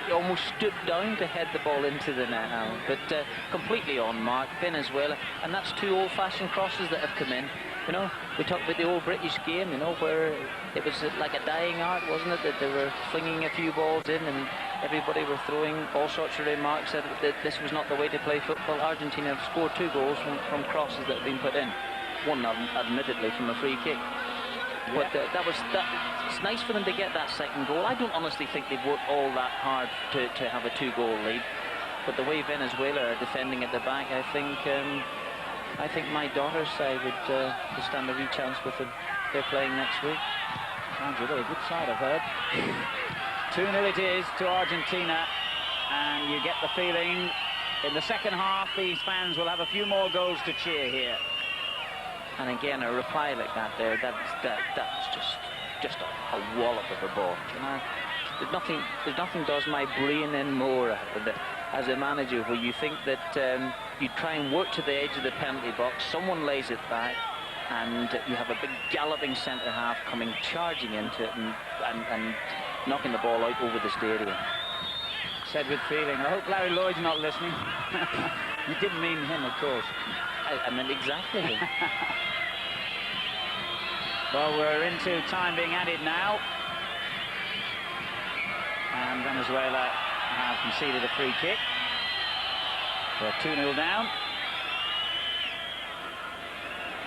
He almost stooped down to head the ball into the net now, but completely on mark. Venezuela, and that's 2 old-fashioned crosses that have come in. You know, we talked about the old British game, you know, where it was like a dying art, wasn't it? That they were flinging a few balls in and everybody were throwing all sorts of remarks that this was not the way to play football. Argentina have scored 2 goals from crosses that have been put in. One, admittedly, from a free kick. But it's nice for them to get that second goal. I don't honestly think they've worked all that hard to have a 2-goal lead. But the way Venezuela are defending at the back, I think my daughter's side would stand a wee chance with them. They're playing next week. Sounds a very good side, I've heard. 2-0 it is to Argentina, and you get the feeling in the second half these fans will have a few more goals to cheer here. And again, a reply like that there, that's just a wallop of a ball. You know, there's nothing does my brain in more as a manager, where you think that you try and work to the edge of the penalty box, someone lays it back, and you have a big galloping centre half coming charging into it and knocking the ball out over the stadium. Said with feeling. I hope Larry Lloyd's not listening. You didn't mean him, of course. I meant exactly him. Well, we're into time being added now, and Venezuela have conceded a free kick. We're 2-0 down,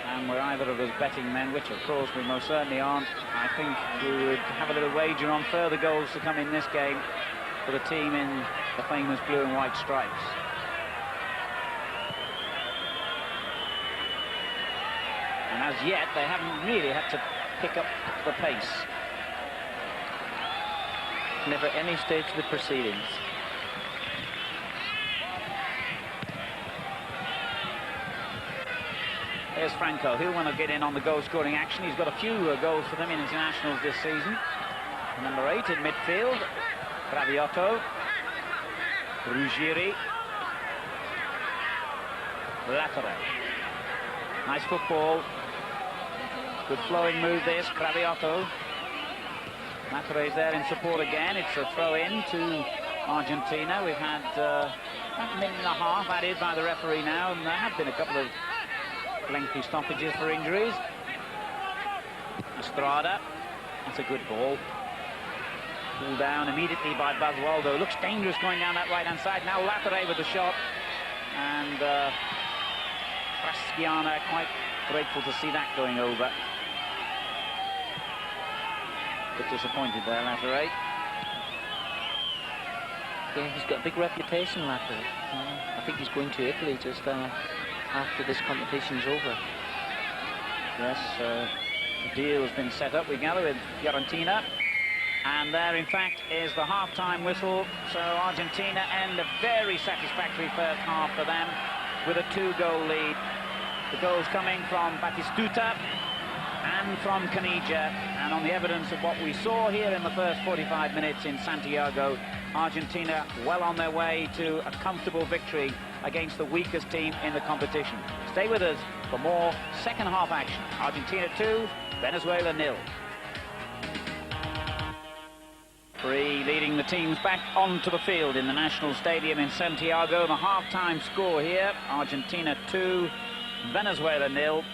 and we're either of us betting men, which of course we most certainly aren't. I think we would have a little wager on further goals to come in this game for the team in the famous blue and white stripes. And as yet, they haven't really had to pick up the pace. Never any stage of the proceedings. Here's Franco. He'll want to get in on the goal-scoring action. He's got a few goals for them in internationals this season. Number 8 in midfield, Cravioto, Ruggieri, Latere. Nice football. Good flowing move this, Cravioto. Latere is there in support again. It's a throw-in to Argentina. We've had about a minute and a half added by the referee now, and there have been a couple of lengthy stoppages for injuries. Estrada, that's a good ball. Pulled down immediately by Basualdo. Looks dangerous going down that right-hand side. Now Latere with the shot. And Fraschiana quite grateful to see that going over. Bit disappointed there, Latere. Yeah, he's got a big reputation, Latere. I think he's going to Italy just after this competition's over. Yes, the deal has been set up, we gather, with Fiorentina. And there, in fact, is the half-time whistle. So Argentina end a very satisfactory first half for them with a 2-goal lead. The goals coming from Batistuta and from Caniggia, and on the evidence of what we saw here in the first 45 minutes in Santiago, Argentina well on their way to a comfortable victory against the weakest team in the competition. Stay with us for more second half action. Argentina 2, Venezuela 0. Free leading the teams back onto the field in the National Stadium in Santiago. The half-time score here, Argentina 2, Venezuela 0.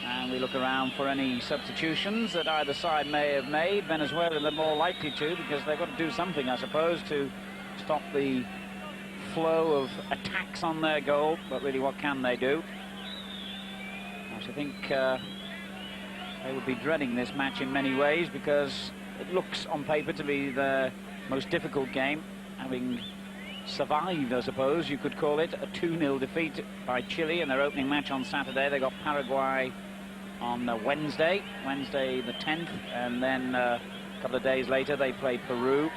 And we look around for any substitutions that either side may have made. Venezuela are more likely to, because they've got to do something, I suppose, to stop the flow of attacks on their goal. But really, what can they do? I think they would be dreading this match in many ways, because it looks on paper to be the most difficult game, having survived, I suppose you could call it, a 2-0 defeat by Chile in their opening match on Saturday. They got Paraguay on Wednesday the 10th, and then a couple of days later they played Peru.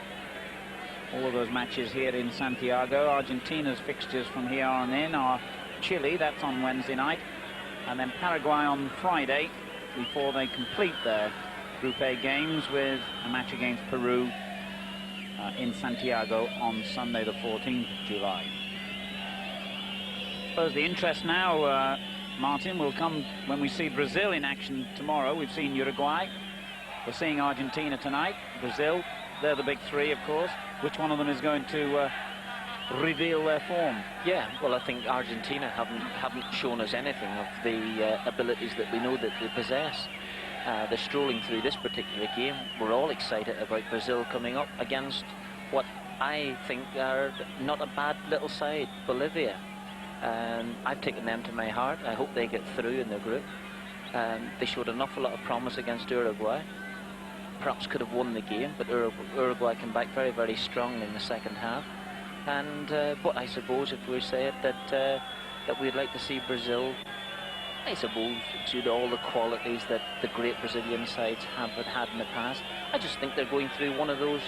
All of those matches here in Santiago. Argentina's fixtures from here on in are Chile, that's on Wednesday night, and then Paraguay on Friday, before they complete their Group A games with a match against Peru in Santiago on Sunday the 14th of July. I suppose the interest now, Martin, will come when we see Brazil in action tomorrow. We've seen Uruguay, we're seeing Argentina tonight. Brazil, they're the big three, of course. Which one of them is going to reveal their form? Yeah, well, I think Argentina haven't shown us anything of the abilities that we know that they possess. They're strolling through this particular game. We're all excited about Brazil coming up against what I think are not a bad little side, Bolivia. I've taken them to my heart. I hope they get through in their group. They showed an awful lot of promise against Uruguay. Perhaps could have won the game, but Uruguay came back very, very strong in the second half. And but I suppose if we say it that we'd like to see Brazil, I suppose, due to all the qualities that the great Brazilian sides have had in the past, I just think they're going through one of those,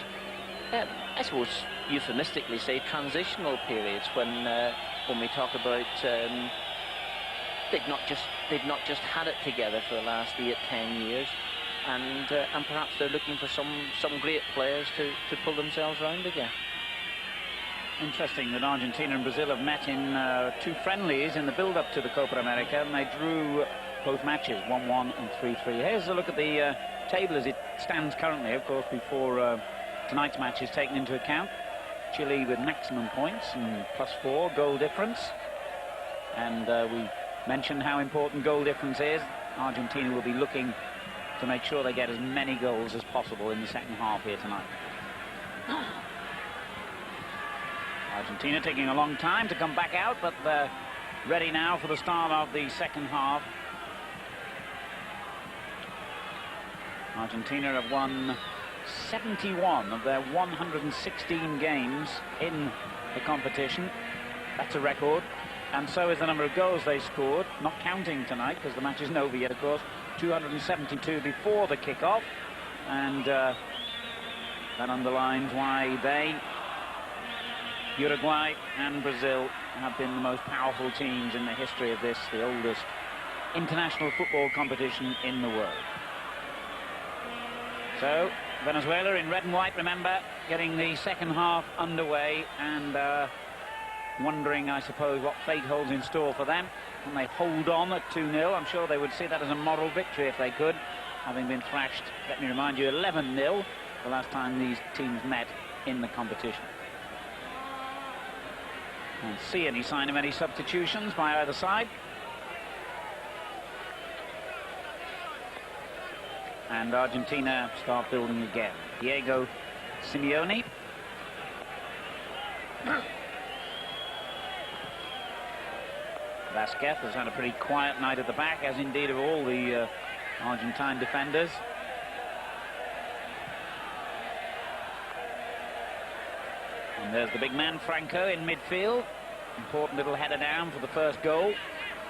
I suppose, euphemistically say, transitional periods when we talk about they've not just had it together for the last 8-10 years, and perhaps they're looking for some great players to pull themselves round again. Interesting that Argentina and Brazil have met in 2 friendlies in the build-up to the Copa America, and they drew both matches, 1-1 and 3-3. Here's a look at the table as it stands currently, of course, before tonight's match is taken into account. Chile with maximum points and +4 goal difference. And we mentioned how important goal difference is. Argentina will be looking to make sure they get as many goals as possible in the second half here tonight. Argentina taking a long time to come back out, but they're ready now for the start of the second half. Argentina have won 71 of their 116 games in the competition. That's a record. And so is the number of goals they scored, not counting tonight because the match isn't over yet, of course. 272 before the kick-off. And that underlines why they, Uruguay and Brazil, have been the most powerful teams in the history of this, the oldest international football competition in the world. So Venezuela in red and white, remember, getting the second half underway, and wondering, I suppose, what fate holds in store for them. Can they hold on at 2-0? I'm sure they would see that as a moral victory if they could, having been thrashed, let me remind you, 11-0 the last time these teams met in the competition. Can't see any sign of any substitutions by either side. And Argentina start building again. Diego Simeone. Vasquez has had a pretty quiet night at the back, as indeed of all the Argentine defenders. And there's the big man, Franco, in midfield. Important little header down for the first goal.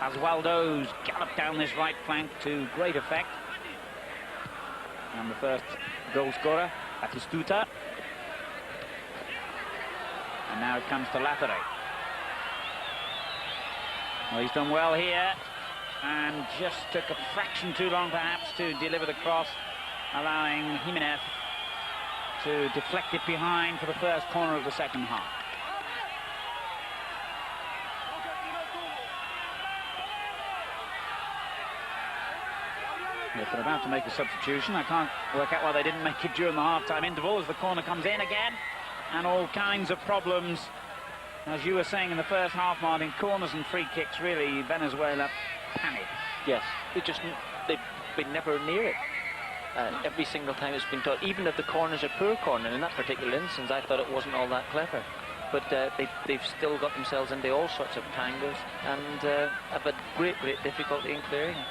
Osvaldo's galloped down this right flank to great effect. And the first goal scorer, Batistuta. And now it comes to Lafere. Well, he's done well here and just took a fraction too long perhaps to deliver the cross, allowing Jimenez to deflect it behind for the first corner of the second half. If they're about to make a substitution, I can't work out why they didn't make it during the half-time interval as the corner comes in again, and all kinds of problems. As you were saying in the first half, Martin, corners and free kicks, really, Venezuela panicked. Yes, they've been never near it. Every single time it's been taught, even if the corner's a poor corner. In that particular instance, I thought it wasn't all that clever. But they've still got themselves into all sorts of tangles and have had great difficulty in clearing it.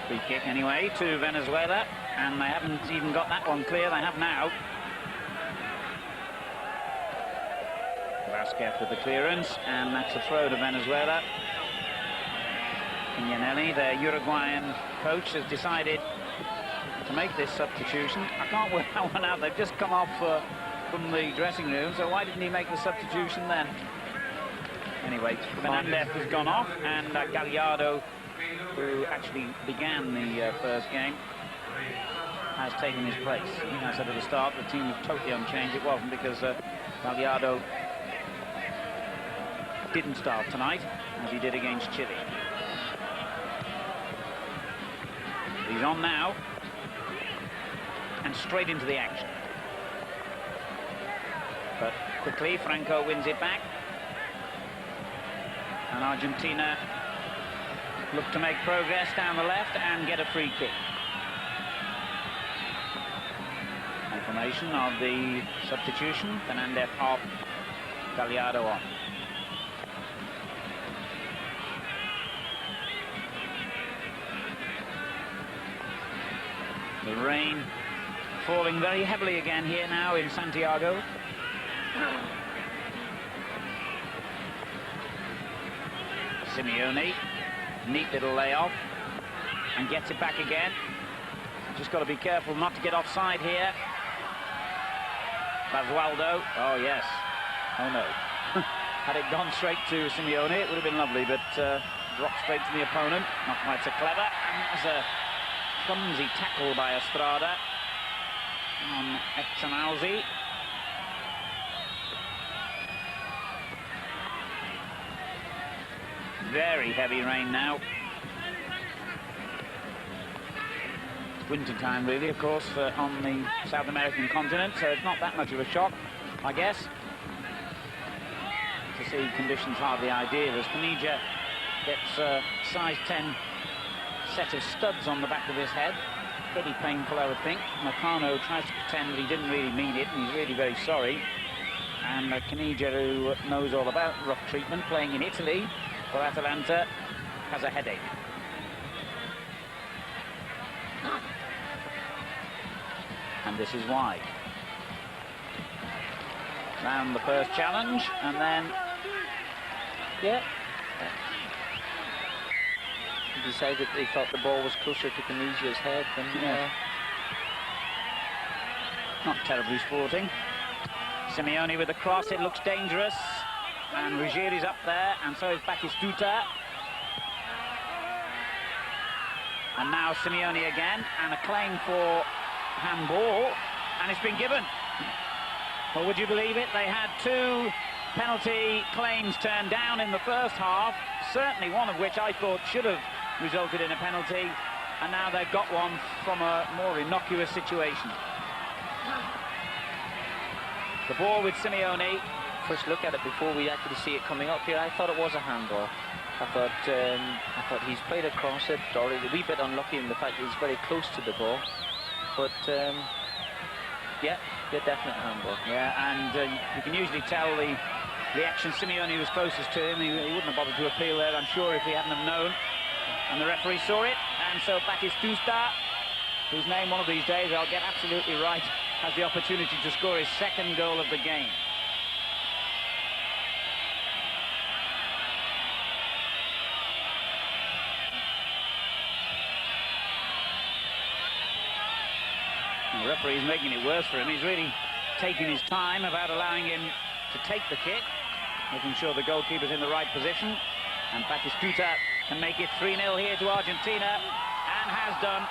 Free kick anyway to Venezuela, and they haven't even got that one clear. They have now. Vasquez with the clearance, and that's a throw to Venezuela. Pignanelli, their Uruguayan coach, has decided to make this substitution. I can't work that one out. They've just come off from the dressing room, so why didn't he make the substitution then? Anyway, Fernandez has gone off, and Gallardo, who actually began the first game, has taken his place. I said at the start the team was totally unchanged. It wasn't, because Gallardo didn't start tonight, as he did against Chile. He's on now, and straight into the action. But quickly, Franco wins it back, and Argentina look to make progress down the left and get a free kick. Confirmation of the substitution. Fernandez off, Gallardo on. The rain falling very heavily again here now in Santiago. Simeone, neat little layoff, and gets it back again. Just got to be careful not to get offside here. Basualdo, oh yes, oh no. Had it gone straight to Simeone, it would have been lovely, but dropped straight to the opponent. Not quite so clever, and that's a clumsy tackle by Estrada on Echanalzi. Very heavy rain now. Winter time, really, of course, on the South American continent, so it's not that much of a shock, I guess, to see conditions hardly ideal as Canija gets a size 10 set of studs on the back of his head. Pretty painful, I would think. Meccano tries to pretend that he didn't really mean it, and he's really very sorry. And Canija, who knows all about rough treatment, playing in Italy for Atalanta, has a headache. And this is why. Round the first challenge, and then, yeah. He decided they thought the ball was closer to Canigia's head than... Not terribly sporting. Simeone with the cross, it looks dangerous. And Ruggieri's up there, and so is Batistuta. And now Simeone again, and a claim for handball, and it's been given. Well, would you believe it? They had two penalty claims turned down in the first half, certainly one of which I thought should have resulted in a penalty, and now they've got one from a more innocuous situation. The ball with Simeone. First look at it before we actually see it coming up here, I thought it was a handball. I thought he's played across it, or he's a wee bit unlucky in the fact that he's very close to the ball. But yeah, definite handball. Yeah, and you can usually tell the reaction. Simeone was closest to him. He wouldn't have bothered to appeal there, I'm sure, if he hadn't have known. And the referee saw it, and so Batistuta, whose name one of these days I'll get absolutely right, has the opportunity to score his second goal of the game. The referee's making it worse for him. He's really taking his time about allowing him to take the kick. making sure the goalkeeper's in the right position. And Batistuta can make it 3-0 here to Argentina, and has done.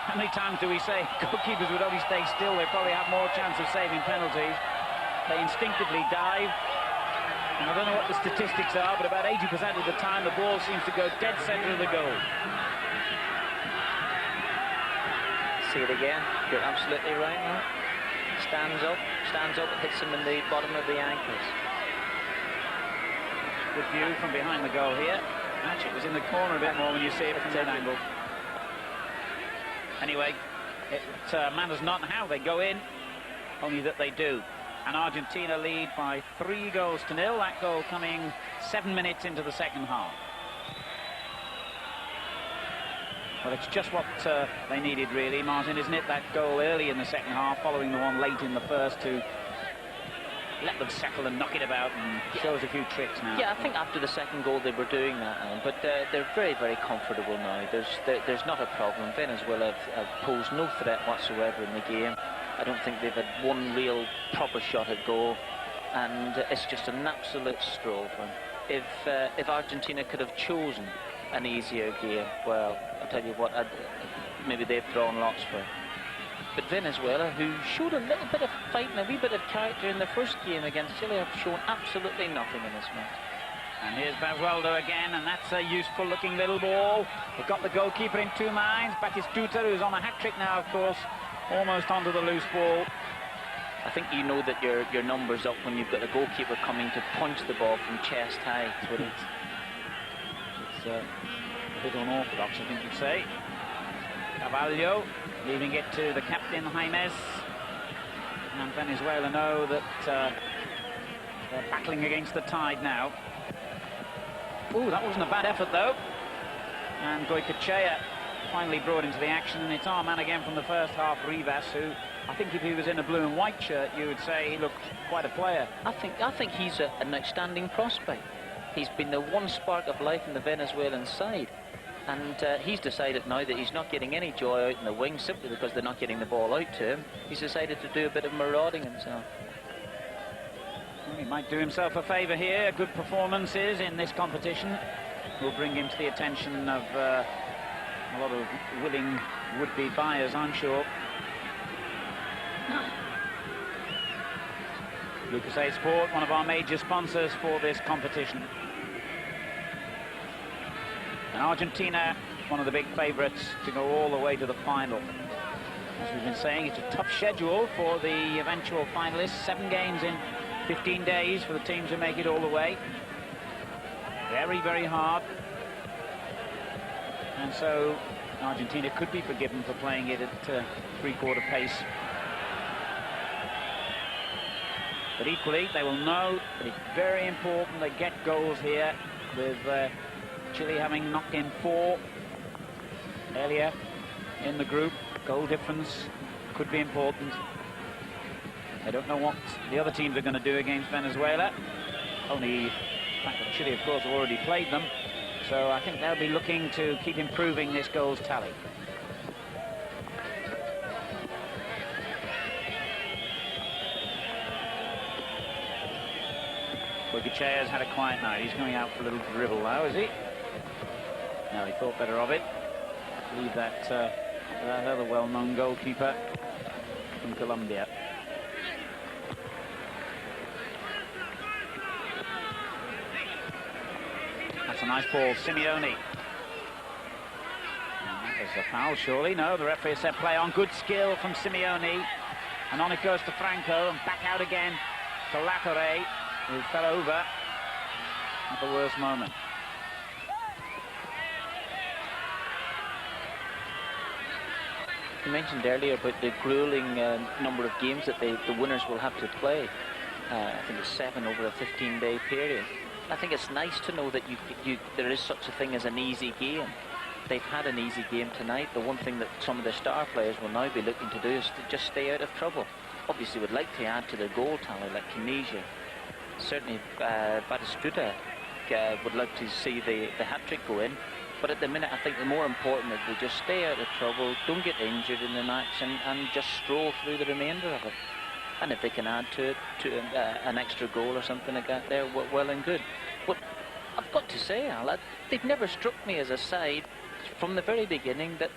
How many times do we say goalkeepers would only stay still? They probably have more chance of saving penalties. They instinctively dive. And I don't know what the statistics are, but about 80% of the time the ball seems to go dead centre of the goal. See it again. You're absolutely right now. Stands up, hits him in the bottom of the ankles. Good view from behind the goal here. Actually, it was in the corner a bit more when you see it from that angle. Anyway, it matters not how they go in, only that they do. And Argentina lead by 3-0. That goal coming 7 minutes into the second half. Well, it's just what they needed, really, Martin, isn't it? That goal early in the second half, following the one late in the first, to let them settle and knock it about, and show us a few tricks now. Yeah, I think after the second goal they were doing that, Alan, but they're very, very comfortable now. There's not a problem. Venezuela have posed no threat whatsoever in the game. I don't think they've had one real proper shot at goal, and it's just an absolute stroll for them. If Argentina could have chosen an easier game, well, I'll tell you what, maybe they've drawn lots for it. But Venezuela, who showed a little bit of fight and a wee bit of character in the first game against Chile, have shown absolutely nothing in this match. And here's Basualdo again, and that's a useful-looking little ball. They've got the goalkeeper in two minds. Batistuta, who's on a hat-trick now, of course, almost onto the loose ball. I think you know that your number's up when you've got a goalkeeper coming to punch the ball from chest high. It's a bit unorthodox, I think you'd say. Carvalho leaving it to the captain, James. And Venezuela know that they're battling against the tide now. Ooh, that wasn't a bad effort, though. And Goycochea finally brought into the action, and it's our man again from the first half, Rivas, who I think if he was in a blue and white shirt, you would say he looked quite a player. I think he's an outstanding prospect. He's been the one spark of life in the Venezuelan side. And he's decided now that he's not getting any joy out in the wing simply because they're not getting the ball out to him. He's decided to do a bit of marauding himself. Well, he might do himself a favour here. Good performances in this competition will bring him to the attention of a lot of willing would-be buyers, I'm sure. Lucas Sport, one of our major sponsors for this competition. And Argentina, one of the big favourites to go all the way to the final. As we've been saying, it's a tough schedule for the eventual finalists. 7 games in 15 days for the teams who make it all the way. Very, very hard. And so Argentina could be forgiven for playing it at three-quarter pace. But equally, they will know that it's very important they get goals here, with Chile having knocked in 4 earlier in the group. Goal difference could be important. I don't know what the other teams are going to do against Venezuela. Only the fact that Chile, of course, have already played them. So I think they'll be looking to keep improving this goals tally. Goycochea's had a quiet night. He's going out for a little dribble now, is he? No, he thought better of it. Leave that that other well-known goalkeeper from Colombia. That's a nice ball, Simeone. There's a foul, surely. No, the referee said play on. Good skill from Simeone. And on it goes to Franco, and back out again to Latorre, who fell over at the worst moment. You mentioned earlier about the grueling number of games that the winners will have to play. I think it's 7 over a 15-day period. I think it's nice to know that there is such a thing as an easy game. They've had an easy game tonight. The one thing that some of the star players will now be looking to do is to just stay out of trouble. Obviously would like to add to their goal tally, like Tunisia. Certainly Batistuta would like to see the hat-trick go in. But at the minute, I think the more important that they just stay out of trouble, don't get injured in the match, and just stroll through the remainder of it. And if they can add to it, an extra goal or something like that, they're well and good. But I've got to say, Al, they've never struck me as a side from the very beginning that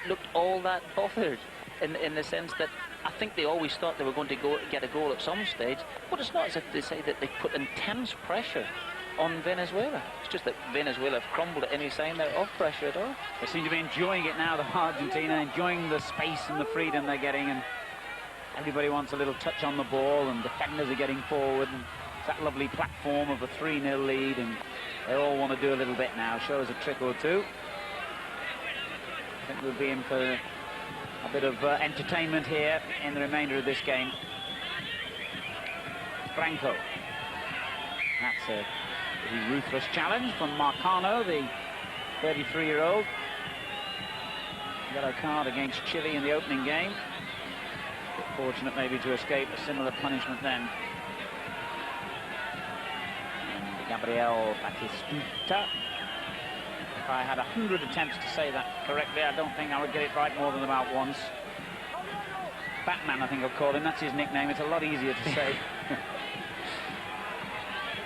looked all that bothered, in the sense that I think they always thought they were going to get a goal at some stage. But it's not as if they say that they put intense pressure on Venezuela. It's just that Venezuela have crumbled at any sign they're off pressure at all. They seem to be enjoying it now, the Argentina, enjoying the space and the freedom they're getting, and everybody wants a little touch on the ball, and defenders are getting forward, and it's that lovely platform of a 3-0 lead, and they all want to do a little bit now, show us a trick or two. I think we'll be in for a bit of entertainment here in the remainder of this game. Franco. That's a pretty ruthless challenge from Marcano, the 33-year-old. Yellow card against Chile in the opening game. Fortunate maybe to escape a similar punishment then. And Gabriel Batistuta. If I had 100 attempts to say that correctly, I don't think I would get it right more than about once. Batman, I think I'll call him. That's his nickname. It's a lot easier to say.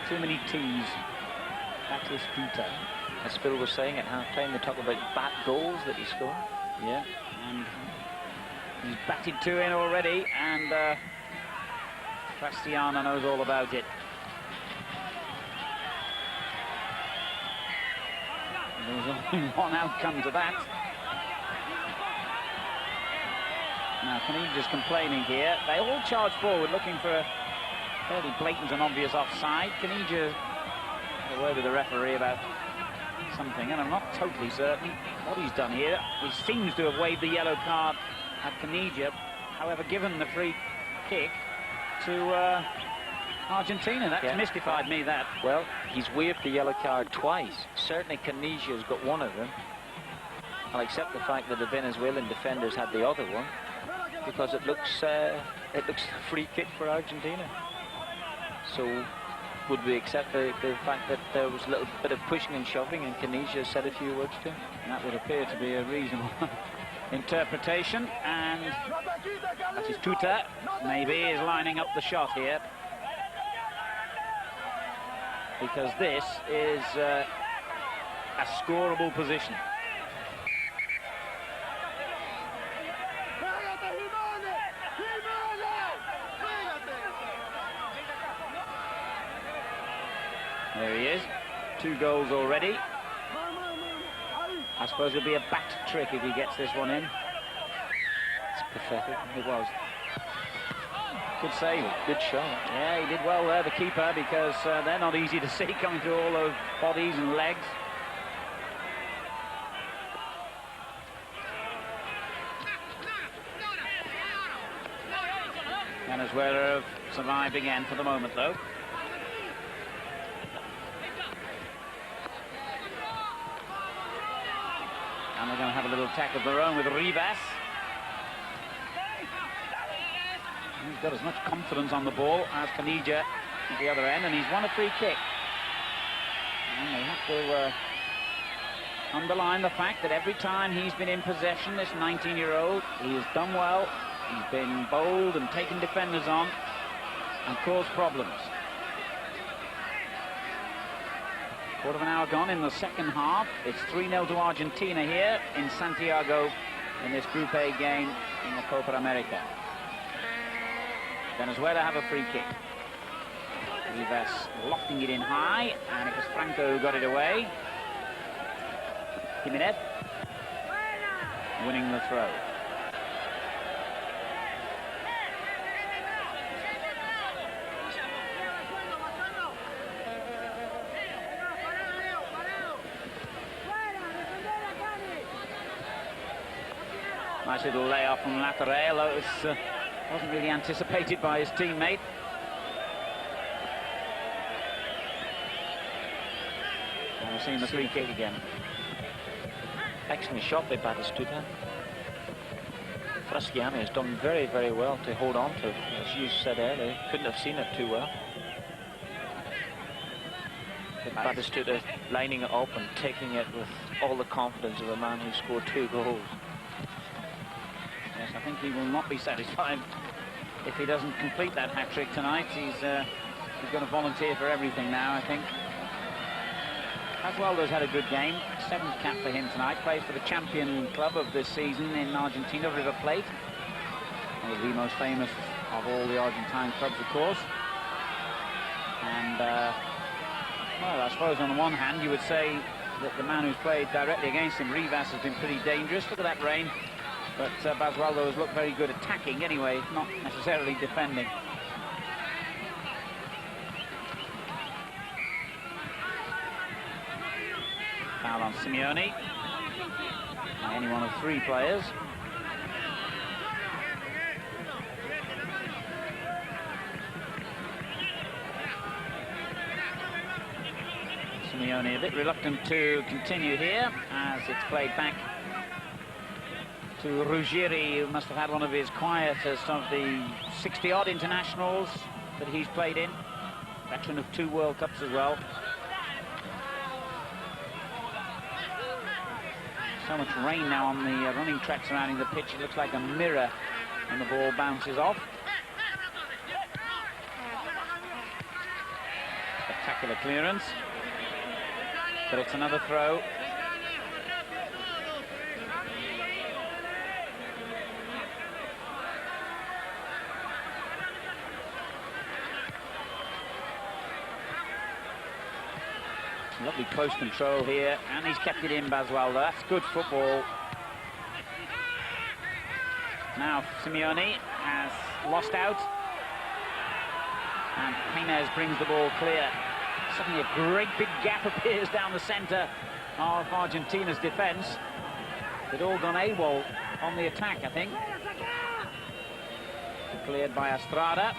Too many T's. Batistuta. As Phil was saying at half-time, they talk about bat goals that he scored. Yeah, and he's batted 2 in already, and Castellano knows all about it. There's only one outcome to that. Now, Canij's complaining here. They all charge forward, looking for a fairly blatant and obvious offside. Canija had a word with the referee about something, and I'm not totally certain what he's done here. He seems to have waved the yellow card at Canija, however, given the free kick to Argentina. That's mystified me, that. Well, he's waved the yellow card twice. Certainly Canigia's got one of them. I'll accept the fact that the Venezuelan defenders had the other one, because it looks a free kick for Argentina. So would we accept the fact that there was a little bit of pushing and shoving and Canija said a few words to him? That would appear to be a reasonable interpretation, and Batistuta maybe is lining up the shot here, because this is a scoreable position. There he is, 2 goals already. I suppose it'll be a bat trick if he gets this one in. It's pathetic. It was. Good save. Good shot. Yeah, he did well there, the keeper, because they're not easy to see coming through all those bodies and legs. Venezuela have survived again for the moment, though. And they're going to have a little attack of their own with Rivas. He's got as much confidence on the ball as Canija at the other end, and he's won a free kick. And they have to underline the fact that every time he's been in possession, this 19-year-old, he has done well. He's been bold and taken defenders on and caused problems. Quarter of an hour gone in the second half. It's 3-0 to Argentina here in Santiago in this Group A game in the Copa America. Venezuela have a free kick. Rivas lofting it in high, and it was Franco who got it away. Jimenez winning the throw. Nice little layoff from Laterale. It was, wasn't really anticipated by his teammate. And we're seeing the free kick again. Excellent shot by Batistuta. Fraschiani has done very, very well to hold on to it. As you said earlier, couldn't have seen it too well. But Batistuta lining it up and taking it with all the confidence of a man who scored 2 goals. Yes, I think he will not be satisfied if he doesn't complete that hat-trick tonight, he's going to volunteer for everything now, I think. Basualdo's had a good game. 7th cap for him tonight. Plays for the champion club of this season in Argentina, River Plate. One of the most famous of all the Argentine clubs, of course. And, well, I suppose on the one hand, you would say that the man who's played directly against him, Rivas, has been pretty dangerous. Look at that rain. But Basualdo has looked very good attacking anyway, not necessarily defending. Foul on Simeone. Any one of 3 players. Simeone a bit reluctant to continue here as it's played back to Ruggieri, who must have had one of his quietest of the 60-odd internationals that he's played in. Veteran of 2 World Cups as well. So much rain now on the running track surrounding the pitch. It looks like a mirror when the ball bounces off. Spectacular clearance. But it's another throw. Lovely close control here, and he's kept it in, Basualdo. That's good football. Now Simeone has lost out, and Jimenez brings the ball clear. Suddenly a great big gap appears down the centre of Argentina's defence. They'd all gone AWOL on the attack, I think. Cleared by Estrada.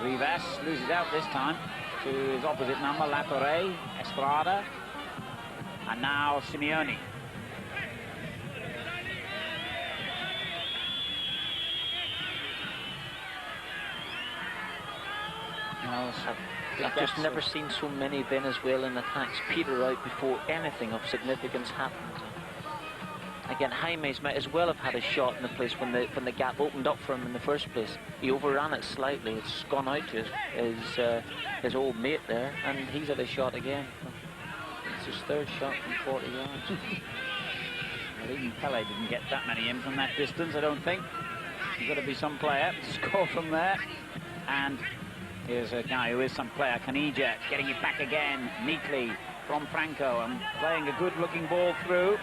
Rivas loses out this time to his opposite number, Latorre, Estrada, and now Simeone. I've just never seen so many Venezuelan attacks peter out before anything of significance happened. Again, Jaimes might as well have had a shot in the place when the gap opened up for him in the first place. He overran it slightly. It's gone out to his old mate there, and he's had a shot again. It's his 3rd shot from 40 yards. Well, even Pele didn't get that many in from that distance, I don't think. You've got to be some player to score from there. And here's a guy who is some player, Canija, getting it back again neatly from Franco and playing a good-looking ball through.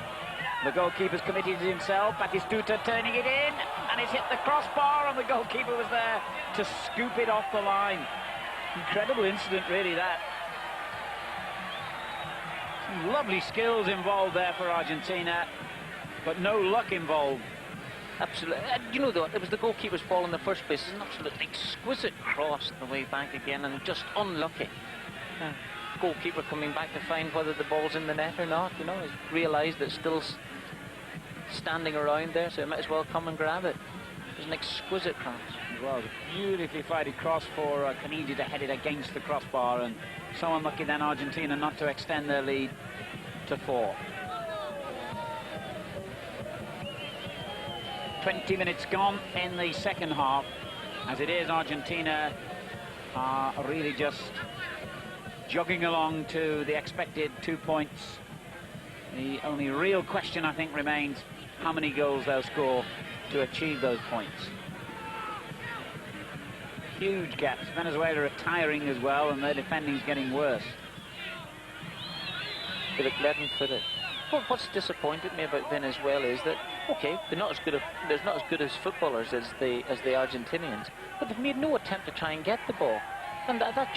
The goalkeeper's committed to himself. Batistuta turning it in, and it's hit the crossbar, and the goalkeeper was there to scoop it off the line. Incredible incident, really, that. Some lovely skills involved there for Argentina, but no luck involved. Absolutely. You know, though, it was the goalkeeper's ball in the first place. It's an absolutely exquisite cross on the way back again, and just unlucky. Goalkeeper coming back to find whether the ball's in the net or not. You know, he's realised that it's still standing around there, so he might as well come and grab it. It was an exquisite cross. It was a beautifully flighted cross for Canigi to head it against the crossbar, and so unlucky then Argentina not to extend their lead to 4. 20 minutes gone in the second half. As it is, Argentina are really just jogging along to the expected 2 points. The only real question, I think, remains how many goals they'll score to achieve those points. Huge gaps. Venezuela are tiring as well, and their defending's getting worse. But let them put it. What's disappointed me about Venezuela is that, okay, they're not as good as footballers as the Argentinians, but they've made no attempt to try and get the ball. And that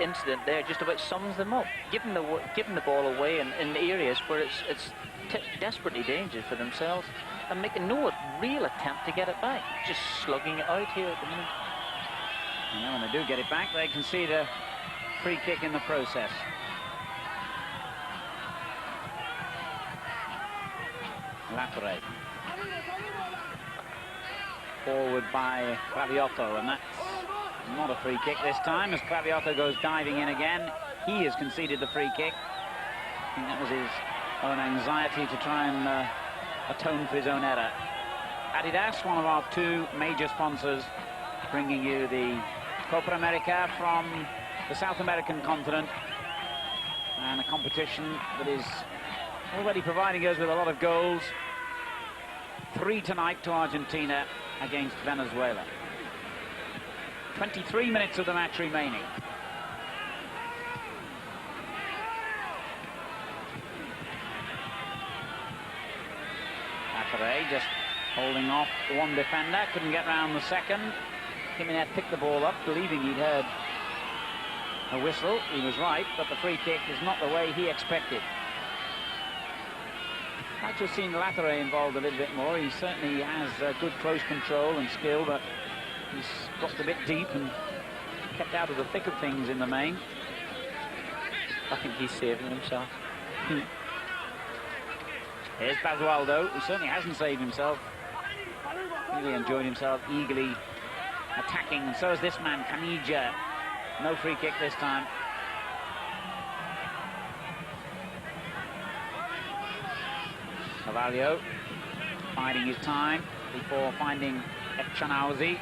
incident there just about sums them up. Giving the ball away in areas where it's desperately dangerous for themselves, and making no real attempt to get it back. Just slugging it out here at the moment. And then when they do get it back, they concede a free kick in the process. Latorre. Forward by Craviotto, and that's not a free kick this time, as Craviotto goes diving in again. He has conceded the free kick. I think that was his own anxiety to try and atone for his own error. Adidas, one of our two major sponsors, bringing you the Copa America from the South American continent, and a competition that is already providing us with a lot of goals. 3 tonight to Argentina against Venezuela. 23 minutes of the match remaining. Lacere just holding off one defender, couldn't get round the second. Jimenez picked the ball up, believing he'd heard a whistle. He was right, but the free kick is not the way he expected. I'd like to have seen Lacere involved a little bit more. He certainly has good close control and skill, but he's got a bit deep and kept out of the thick of things in the main. I think he's saving himself. Here's Basualdo, who certainly hasn't saved himself. Really enjoyed himself, eagerly attacking, and so is this man, Canija. No free kick this time. Carvalho biding his time before finding Echanowski.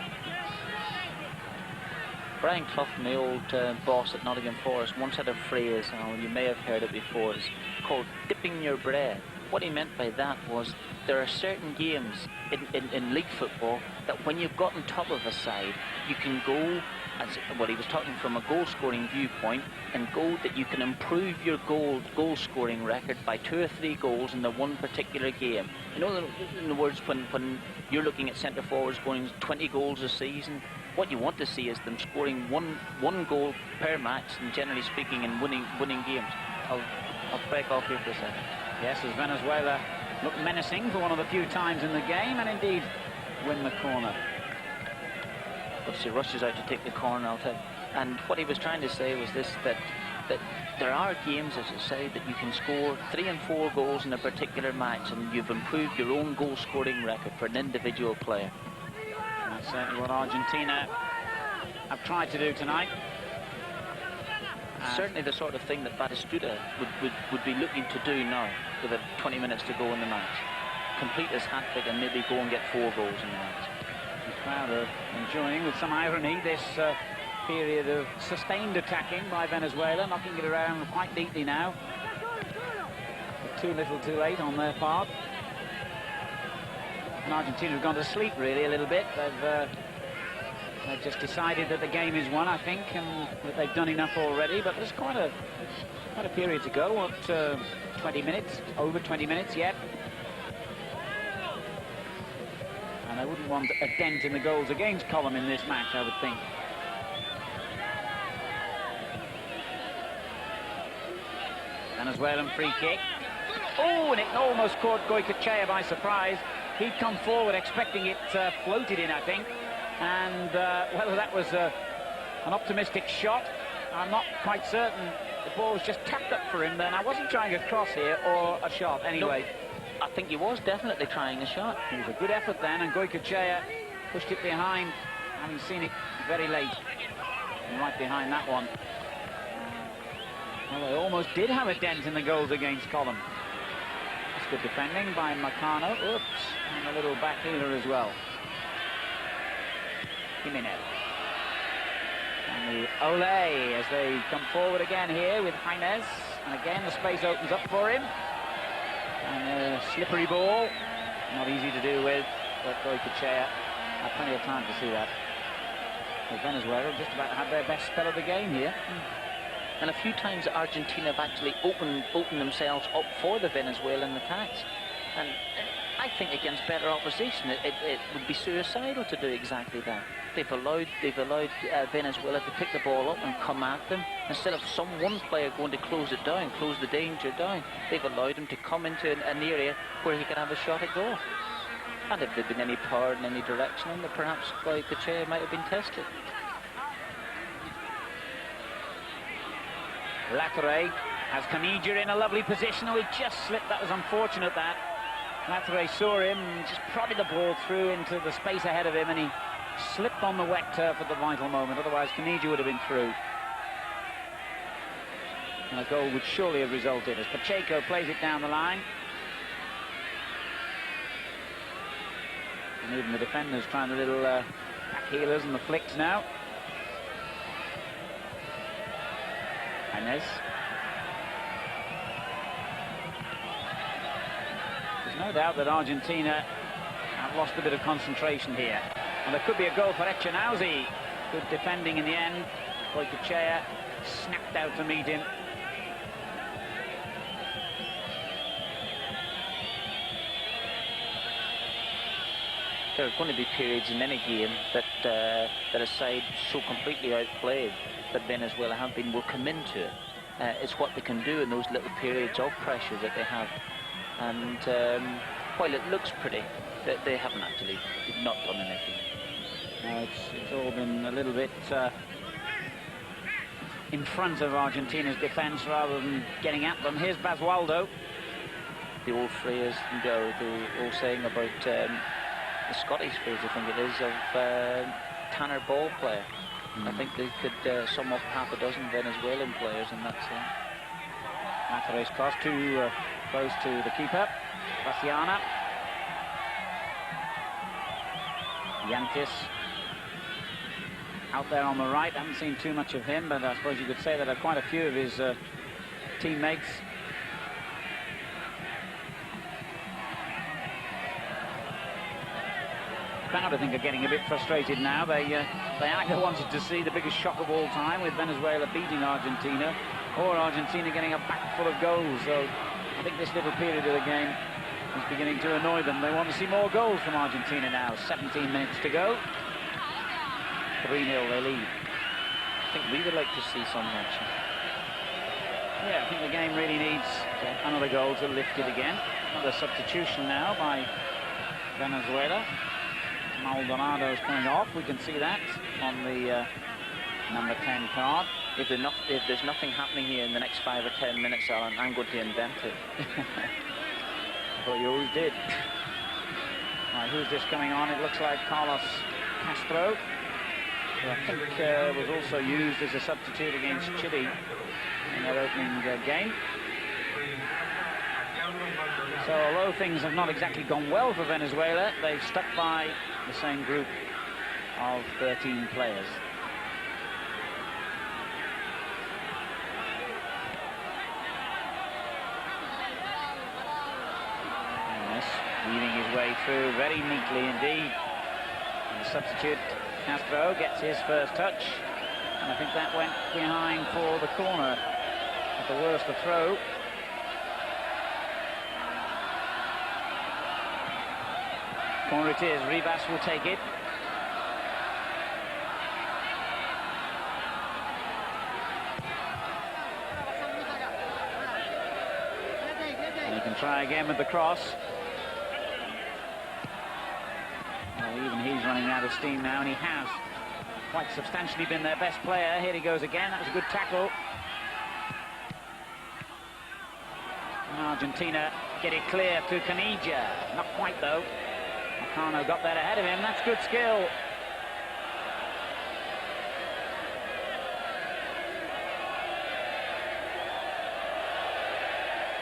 Brian Clough, my old boss at Nottingham Forest, once had a phrase, and you may have heard it before, it's called dipping your bread. What he meant by that was there are certain games in league football that when you've got on top of a side, you can go, as well, he was talking from a goal-scoring viewpoint, and go that you can improve your goal-scoring record by 2 or 3 goals in the one particular game. In other words, when you're looking at centre forwards scoring 20 goals a season, what you want to see is them scoring one goal per match, and generally speaking, in winning games. I'll break off here for a second. Yes, as Venezuela looked menacing for one of the few times in the game, and indeed win the corner. But she rushes out to take the corner, I'll tell you. And what he was trying to say was this, that there are games, as I say, that you can score 3 and 4 goals in a particular match, and you've improved your own goal-scoring record for an individual player. And that's certainly what Argentina have tried to do tonight. Certainly the sort of thing that Batistuta would be looking to do now, with 20 minutes to go in the match. Complete his hat-trick and maybe go and get 4 goals in the match. The crowd are enjoying, with some irony, this period of sustained attacking by Venezuela, knocking it around quite neatly now. But too little too late on their part. And Argentina have gone to sleep, really, a little bit. They've just decided that the game is won, I think, and that they've done enough already. But there's quite a period to go. What, 20 minutes? Over 20 minutes yet. And I wouldn't want a dent in the goals against column in this match, I would think. Venezuelan free kick. Oh, and it almost caught Goycochea by surprise. He'd come forward expecting it floated in, I think. And whether that was an optimistic shot, I'm not quite certain. The ball was just tapped up for him then. I wasn't trying a cross here or a shot anyway. No, I think he was definitely trying a shot. It was a good effort then, and Goycochea pushed it behind, having seen it very late. And right behind that one. Well, they almost did have a dent in the goals against column. That's good defending by Macano. Oops, and a little back healer as well. Jimenez. And the Ole as they come forward again here with Jainez. And again the space opens up for him. And a slippery ball. Not easy to do with, but Goycochea had plenty of time to see that. Well, Venezuela just about had their best spell of the game here. And a few times Argentina have actually opened themselves up for the Venezuelan attacks. And I think against better opposition, it would be suicidal to do exactly that. They've allowed Venezuela to pick the ball up and come at them. Instead of one player going to close it down, close the danger down, they've allowed him to come into an area where he can have a shot at goal. And if there'd been any power in any direction, then perhaps Goycochea might have been tested. Lacere has Canija in a lovely position. Oh, he just slipped. That was unfortunate, that. Lacere saw him, just prodded the ball through into the space ahead of him, and he slipped on the wet turf at the vital moment. Otherwise, Canija would have been through. And a goal would surely have resulted as Pacheco plays it down the line. And even the defenders trying the little back heelers and the flicks now. Inez. There's no doubt that Argentina have lost a bit of concentration here. And there could be a goal for Echenauzi. Good defending in the end. Goycochea snapped out to meet him. There are going to be periods in any game that a side so completely outplayed that Venezuela have been will come into it. It's what they can do in those little periods of pressure that they have. And while it looks pretty, they haven't actually not done anything. No, it's all been a little bit in front of Argentina's defence rather than getting at them. Here's Basualdo. The old phrase, the old saying about the Scottish phrase, I think it is, of Tanner ball player. I think they could sum up half a dozen Venezuelan players in that sense. Latour's cross too close to the keeper. Bassiana. Yantis out there on the right. Haven't seen too much of him, but I suppose you could say that quite a few of his teammates. Crowd, I think, are getting a bit frustrated now. They either wanted to see the biggest shock of all time with Venezuela beating Argentina, or Argentina getting a back full of goals. So I think this little period of the game is beginning to annoy them. They want to see more goals from Argentina now. 17 minutes to go. 3-0 they lead. I think we would like to see some action. Yeah, I think the game really needs another goal to lift it again. Another substitution now by Venezuela. Maldonado's coming off. We can see that on the number 10 card. If there's nothing happening here in the next 5 or 10 minutes, Alan, I'm going to invent it. I thought you always did. Right, who's this coming on? It looks like Carlos Castro, who I think was also used as a substitute against Chile in their opening game. So although things have not exactly gone well for Venezuela, they've stuck by the same group of 13 players. Weaving his way through very neatly indeed. And the substitute Castro gets his first touch, and I think that went behind for the corner. At the worst, a throw. Corner it is. Rivas will take it. And he can try again with the cross. Well, even he's running out of steam now, and he has quite substantially been their best player. Here he goes again. That was a good tackle. And Argentina get it clear to Canija. Not quite though. Marcano got that ahead of him. That's good skill.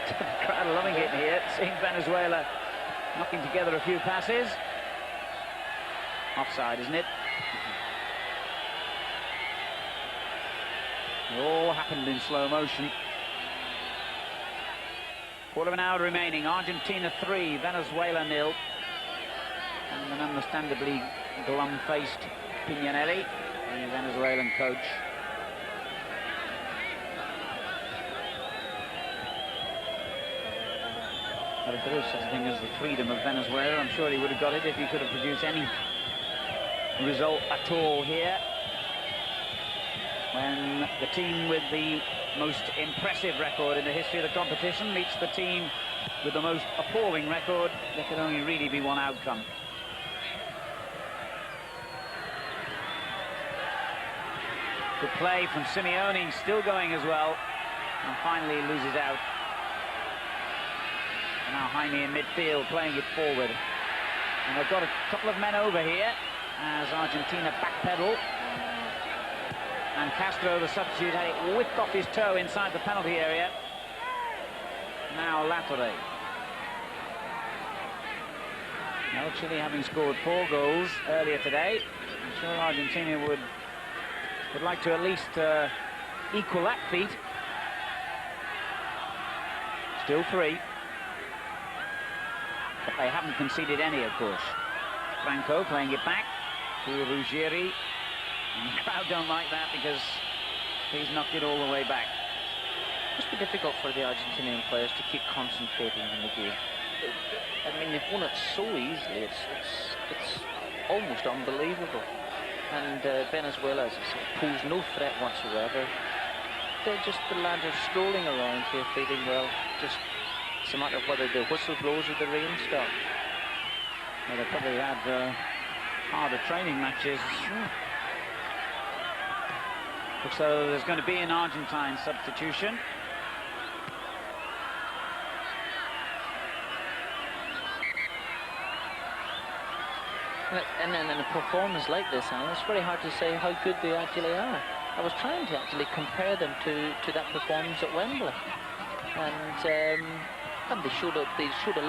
The crowd are loving it here, seeing Venezuela knocking together a few passes. Offside, isn't it? It all happened in slow motion. Quarter of an hour remaining. Argentina 3, Venezuela 0. And an understandably glum-faced Pignanelli, the Venezuelan coach. But if there is such a thing as the freedom of Venezuela, I'm sure he would have got it if he could have produced any result at all here. When the team with the most impressive record in the history of the competition meets the team with the most appalling record, there can only really be one outcome. Good play from Simeone, still going as well, and finally loses out. And now Jaime in midfield, playing it forward. And they've got a couple of men over here as Argentina backpedal. And Castro, the substitute, had it whipped off his toe inside the penalty area. Now Latour. Well, Chile having scored 4 goals earlier today. I'm sure Argentina would like to at least equal that feat. Still 3. But they haven't conceded any, of course. Franco playing it back to Ruggieri. And the crowd don't like that because he's knocked it all the way back. It must be difficult for the Argentinian players to keep concentrating in the game. I mean, they've won it so easily. It's almost unbelievable. And Venezuela, as I said, pose no threat whatsoever. The lads are strolling around here, feeling well. Just it's a matter of whether the whistle blows or the rain stops. Well, they probably had harder training matches. Looks so there's going to be an Argentine substitution. And then in a performance like this, Alan, it's very hard to say how good they actually are. I was trying to actually compare them to that performance at Wembley. And they showed a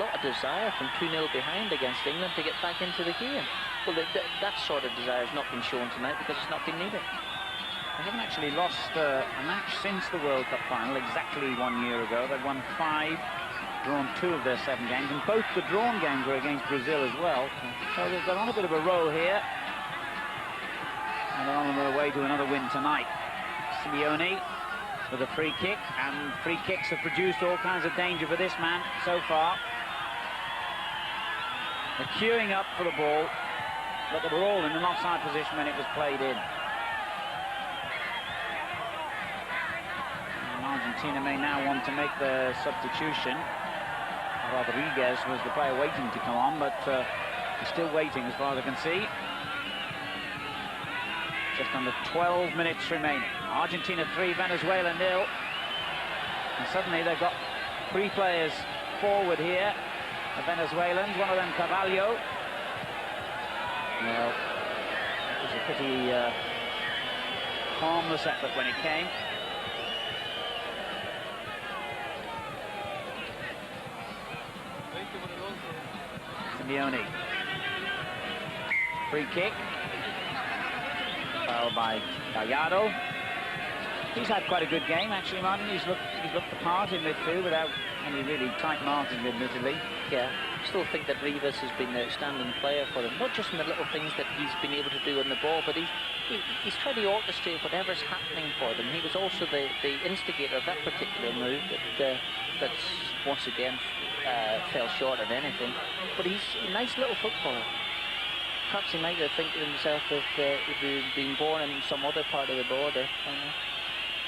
lot of desire from 2-0 behind against England to get back into the game. Well, that sort of desire has not been shown tonight because it's not been needed. They haven't actually lost a match since the World Cup final, exactly 1 year ago. They've won 5, drawn 2 of their 7 games, and both the drawn games were against Brazil as well. So they're on a bit of a roll here. And they're on their way to another win tonight. Simeone with a free kick, and free kicks have produced all kinds of danger for this man so far. They're queuing up for the ball, but they were all in an offside position when it was played in. And Argentina may now want to make the substitution. Rodriguez was the player waiting to come on, but he's still waiting as far as I can see. Just under 12 minutes remaining. Argentina 3, Venezuela 0. And suddenly they've got 3 players forward here. The Venezuelans, one of them Carvalho. Well, it was a pretty harmless effort when it came. Simeone. Free kick. Foul by Gallardo. He's had quite a good game, actually, Martin. He's looked the part in midfield without any really tight marking, admittedly. Yeah, I still think that Rivas has been an outstanding player for them. Not just in the little things that he's been able to do on the ball, but he's tried to orchestrate whatever's happening for them. He was also the instigator of that particular move that's once again fell short of anything. But he's a nice little footballer. Perhaps he might have think to himself if he'd been born in some other part of the border.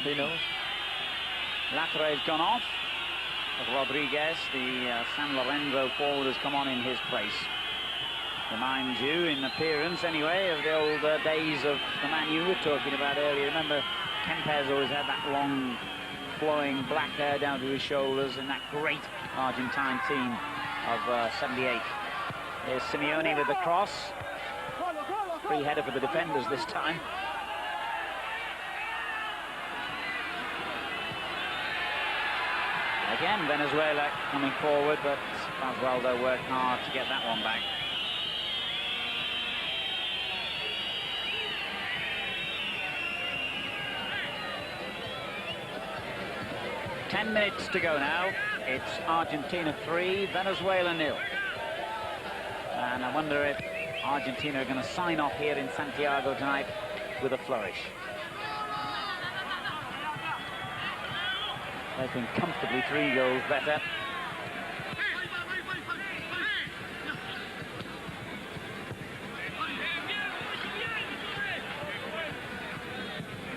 Who knows? Lacra has gone off. Rodriguez, the San Lorenzo forward, has come on in his place. Reminds you, in appearance anyway, of the old days of the man you were talking about earlier. Remember, Kempes always had that long, flowing black hair down to his shoulders in that great Argentine team of 78. Here's Simeone with the cross. Free header for the defenders this time. Again, Venezuela coming forward, but Osvaldo worked hard to get that one back. Ten minutes to go now. It's Argentina 3, Venezuela 0. And I wonder if Argentina are going to sign off here in Santiago tonight with a flourish. They've been comfortably 3 goals better.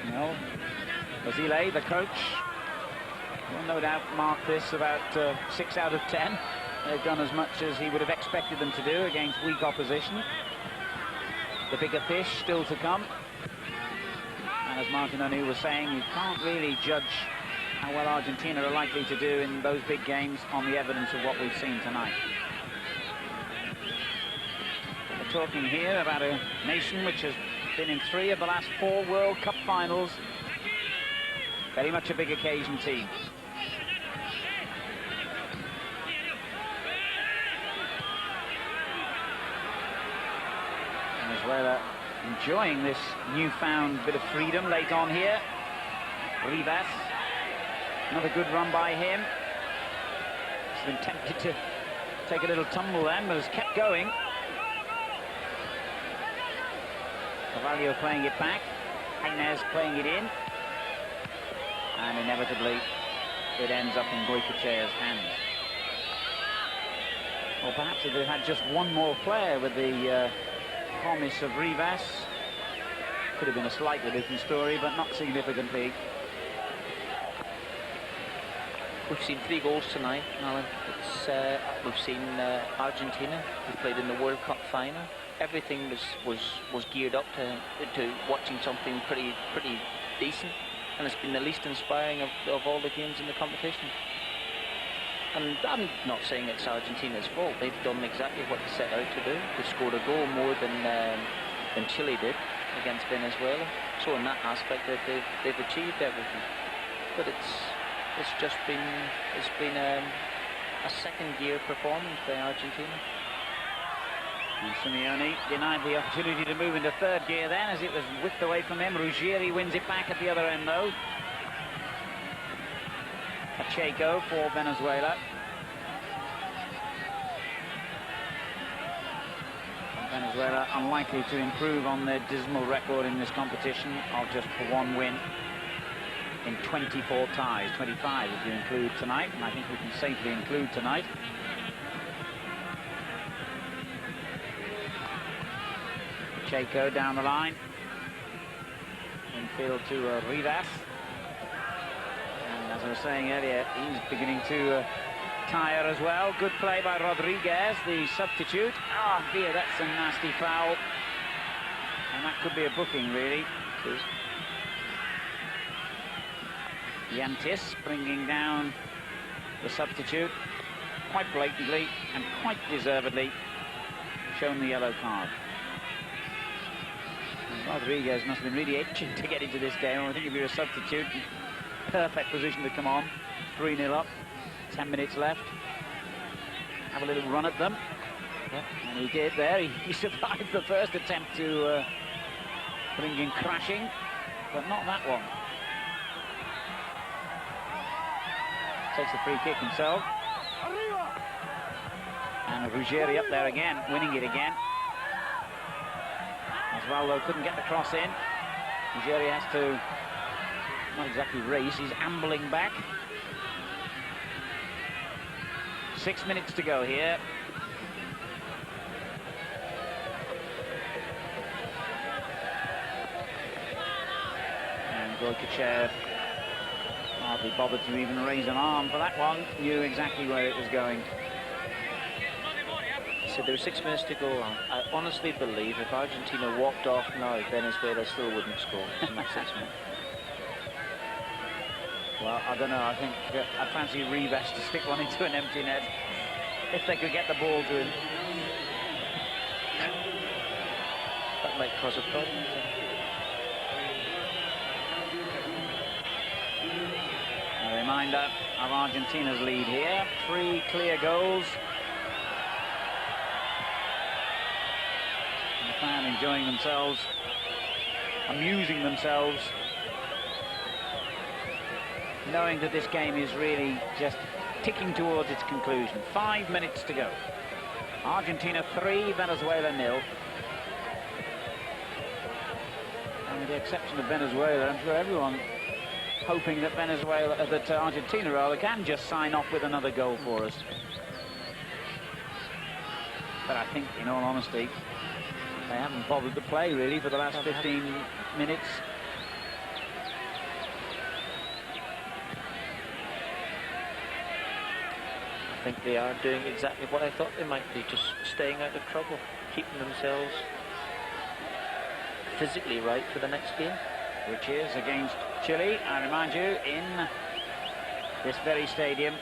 Well, Basile, the coach, will no doubt mark this about 6 out of 10. They've done as much as he would have expected them to do against weak opposition. The bigger fish still to come. And as Martin O'Neill was saying, you can't really judge how well Argentina are likely to do in those big games on the evidence of what we've seen tonight. We're talking here about a nation which has been in 3 of the last 4 World Cup finals. Very much a big occasion team. Venezuela enjoying this newfound bit of freedom late on here. Rivas, another good run by him. He's been tempted to take a little tumble then, but has kept going. Carvalho playing it back, Inez playing it in, and inevitably it ends up in Goycochea's hands. Or perhaps if they had just one more player with the promise of Rivas, could have been a slightly different story, but not significantly. We've seen 3 goals tonight, Alan. We've seen Argentina, who played in the World Cup final. Everything was geared up to watching something pretty decent, and it's been the least inspiring of all the games in the competition. And I'm not saying it's Argentina's fault. They've done exactly what they set out to do. They scored a goal more than Chile did against Venezuela. So in that aspect, they've achieved everything. But it's just been a second-gear performance by Argentina. And Simeone denied the opportunity to move into third gear then, as it was whipped away from him. Ruggieri wins it back at the other end, though. Pacheco for Venezuela. Venezuela unlikely to improve on their dismal record in this competition of just 1 win in 24 ties, 25 if you include tonight, and I think we can safely include tonight. Pacheco down the line. Infield to Rivas. And as I was saying earlier, he's beginning to tire as well. Good play by Rodriguez, the substitute. Oh dear, that's a nasty foul. And that could be a booking, really. Yantis bringing down the substitute quite blatantly and quite deservedly shown the yellow card. Rodriguez must have been really itching to get into this game. I think if you're a substitute, perfect position to come on. 3-0 up, 10 minutes left. Have a little run at them. Yep. And he did there. He survived the first attempt to bring him crashing, but not that one. Takes the free kick himself. And Ruggieri up there again, winning it again. Osvaldo couldn't get the cross in. Ruggieri has to, not exactly race, he's ambling back. 6 minutes to go here. And Goycochea hardly bothered to even raise an arm for that one. Knew exactly where it was going. So there were 6 minutes to go on. I honestly believe if Argentina walked off now, Venezuela still wouldn't score in that 6 minutes. Well, I don't know. I think I'd fancy Rivas to stick one into an empty net if they could get the ball to him. That might cause a problem. A reminder of Argentina's lead here. 3 clear goals. And the fan enjoying themselves, amusing themselves, knowing that this game is really just ticking towards its conclusion. 5 minutes to go. Argentina 3, Venezuela 0. And with the exception of Venezuela, I'm sure everyone hoping that Argentina rather can just sign off with another goal for us. But I think, in all honesty, they haven't bothered to play really for the last 15 minutes. I think they are doing exactly what I thought they might do, just staying out of trouble, keeping themselves physically right for the next game. Which is against Chile, I remind you, in this very stadium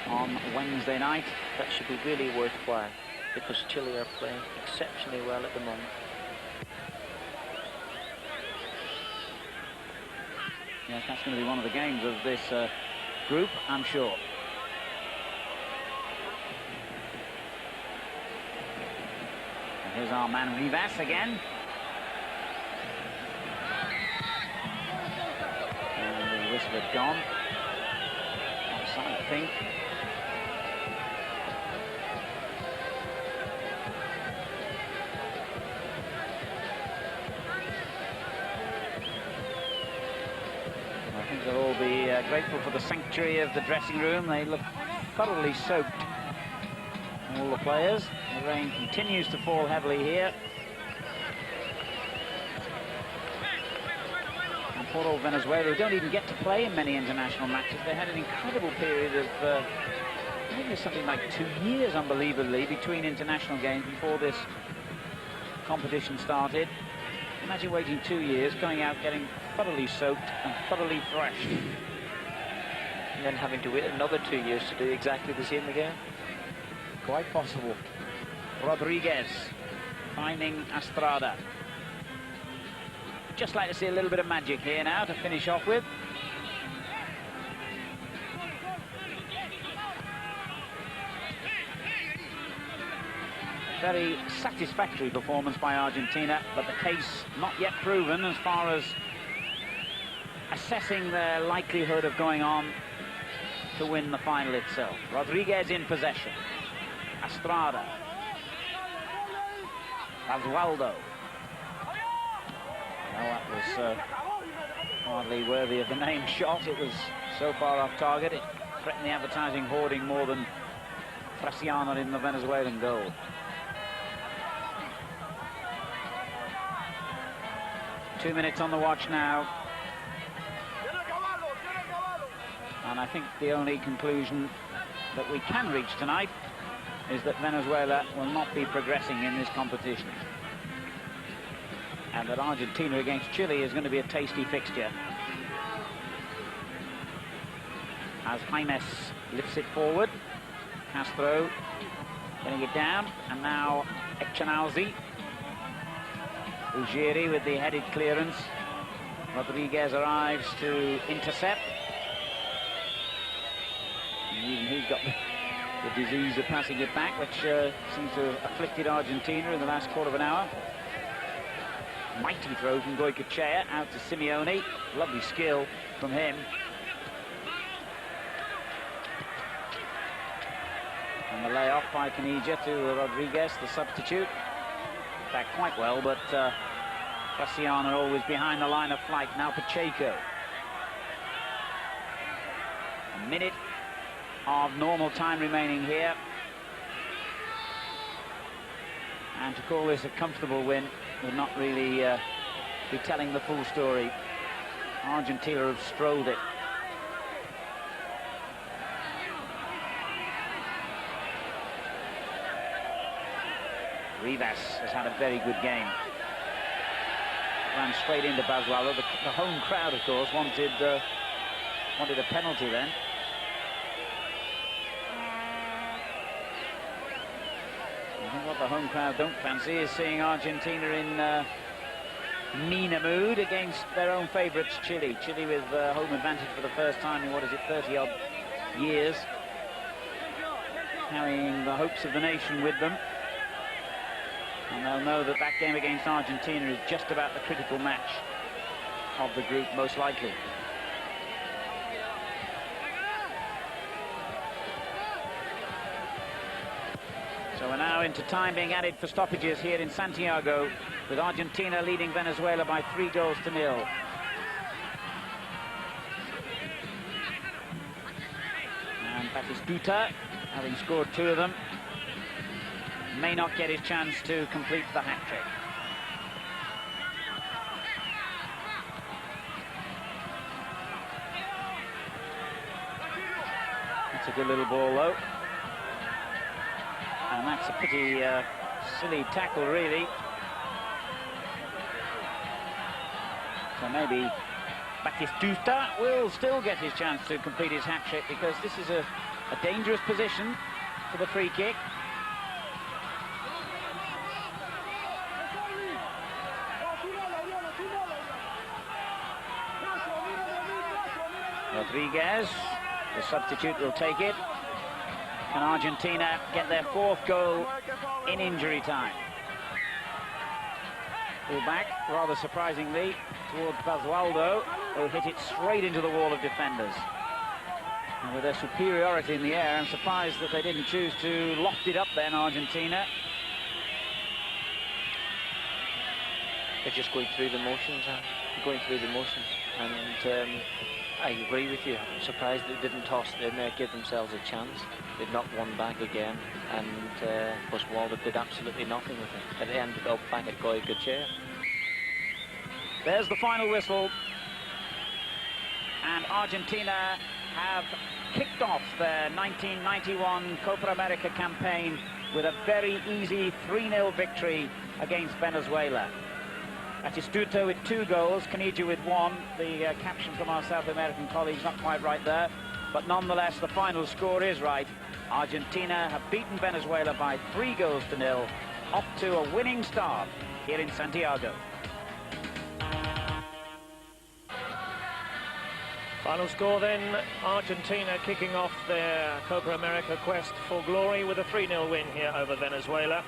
on Wednesday night. That should be really worthwhile, because Chile are playing exceptionally well at the moment. Yes, that's going to be one of the games of this group, I'm sure. And Here's our man Rivas again. And the whistle had gone. Offside, I think. I think they'll all be grateful for the sanctuary of the dressing room. They look thoroughly soaked, all the players. The rain continues to fall heavily here. And poor old Venezuela, who don't even get to play in many international matches. They had an incredible period of, I think there's something like 2 years, unbelievably, between international games before this competition started. Imagine waiting 2 years, going out, getting thoroughly soaked and thoroughly thrashed. And then having to wait another 2 years to do exactly the same again. Quite possible. Rodriguez finding Estrada. Just like to see a little bit of magic here now to finish off with. Very satisfactory performance by Argentina, but the case not yet proven as far as assessing their likelihood of going on to win the final itself. Rodriguez in possession. Estrada. Basualdo. Well, that was hardly worthy of the name shot. It was so far off target. It threatened the advertising hoarding more than Fraciano in the Venezuelan goal. Two minutes on the watch now. And I think the only conclusion that we can reach tonight is that Venezuela will not be progressing in this competition. And that Argentina against Chile is going to be a tasty fixture. As Jaimes lifts it forward. Castro getting it down. And now Echanalzi. Ujiri with the headed clearance. Rodriguez arrives to intercept. And even he's got the disease of passing it back, which seems to have afflicted Argentina in the last quarter of an hour. Mighty throw from Goycochea out to Simeone. Lovely skill from him. And the layoff by Canija to Rodriguez, the substitute. Back quite well, but Fraciano always behind the line of flight. Now Pacheco. A minute of normal time remaining here. And to call this a comfortable win would not really be telling the full story. Argentina have strolled it. Rivas has had a very good game. Ran straight into Basualdo. The home crowd, of course, wanted a penalty then. I think what the home crowd don't fancy is seeing Argentina in meaner mood against their own favourites, Chile. Chile with home advantage for the first time in, 30-odd years. Carrying the hopes of the nation with them. And they'll know that that game against Argentina is just about the critical match of the group, most likely. So we're now into time being added for stoppages here in Santiago, with Argentina leading Venezuela by 3-0. And Batistuta, having scored 2 of them, may not get his chance to complete the hat-trick. That's a good little ball, though. And that's a pretty silly tackle, really. So maybe Batistuta will still get his chance to complete his hat-trick, because this is a dangerous position for the free kick. Rodriguez, the substitute, will take it. Can Argentina get their 4th goal in injury time? Full-back, rather surprisingly, towards Basualdo, who hit it straight into the wall of defenders. And with their superiority in the air, I'm surprised that they didn't choose to loft it up then, Argentina. They're just going through the motions, and I agree with you. I'm surprised they didn't toss it in there, give themselves a chance. They'd knocked one back again, and Basualdo did absolutely nothing with it. It ended up back at Goycochea. There's the final whistle, and Argentina have kicked off their 1991 Copa America campaign with a very easy 3-0 victory against Venezuela. Atistuta with 2 goals, Canija with 1. The caption from our South American colleagues not quite right there, but nonetheless the final score is right. Argentina have beaten Venezuela by 3-0, off to a winning start here in Santiago. Final score then, Argentina kicking off their Copa America quest for glory with a 3-0 win here over Venezuela.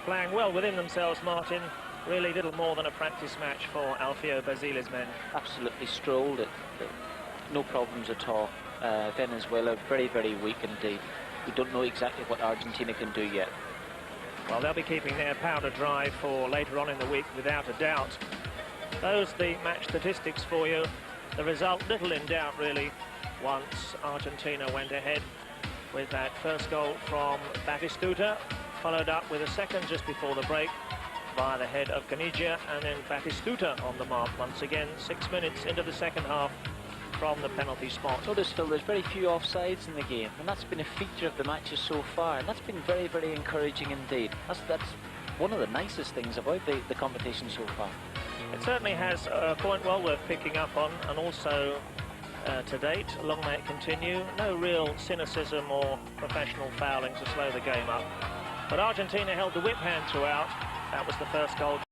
Playing well within themselves, Martin. Really little more than a practice match for Alfio Basile's men. Absolutely strolled it. No problems at all. Venezuela very, very weak indeed. We don't know exactly what Argentina can do yet. Well, they'll be keeping their powder dry for later on in the week, without a doubt. Those the match statistics for you. The result, little in doubt, really, once Argentina went ahead with that first goal from Batistuta, followed up with a second just before the break via the head of Canija, and then Batistuta on the mark once again, 6 minutes into the second half from the penalty spot. Notice, Phil, there's very few offsides in the game, and that's been a feature of the matches so far, and that's been very, very encouraging indeed. That's one of the nicest things about the competition so far. It certainly has a point well worth picking up on, and also to date, long may it continue, no real cynicism or professional fouling to slow the game up. But Argentina held the whip hand throughout. That was the first goal.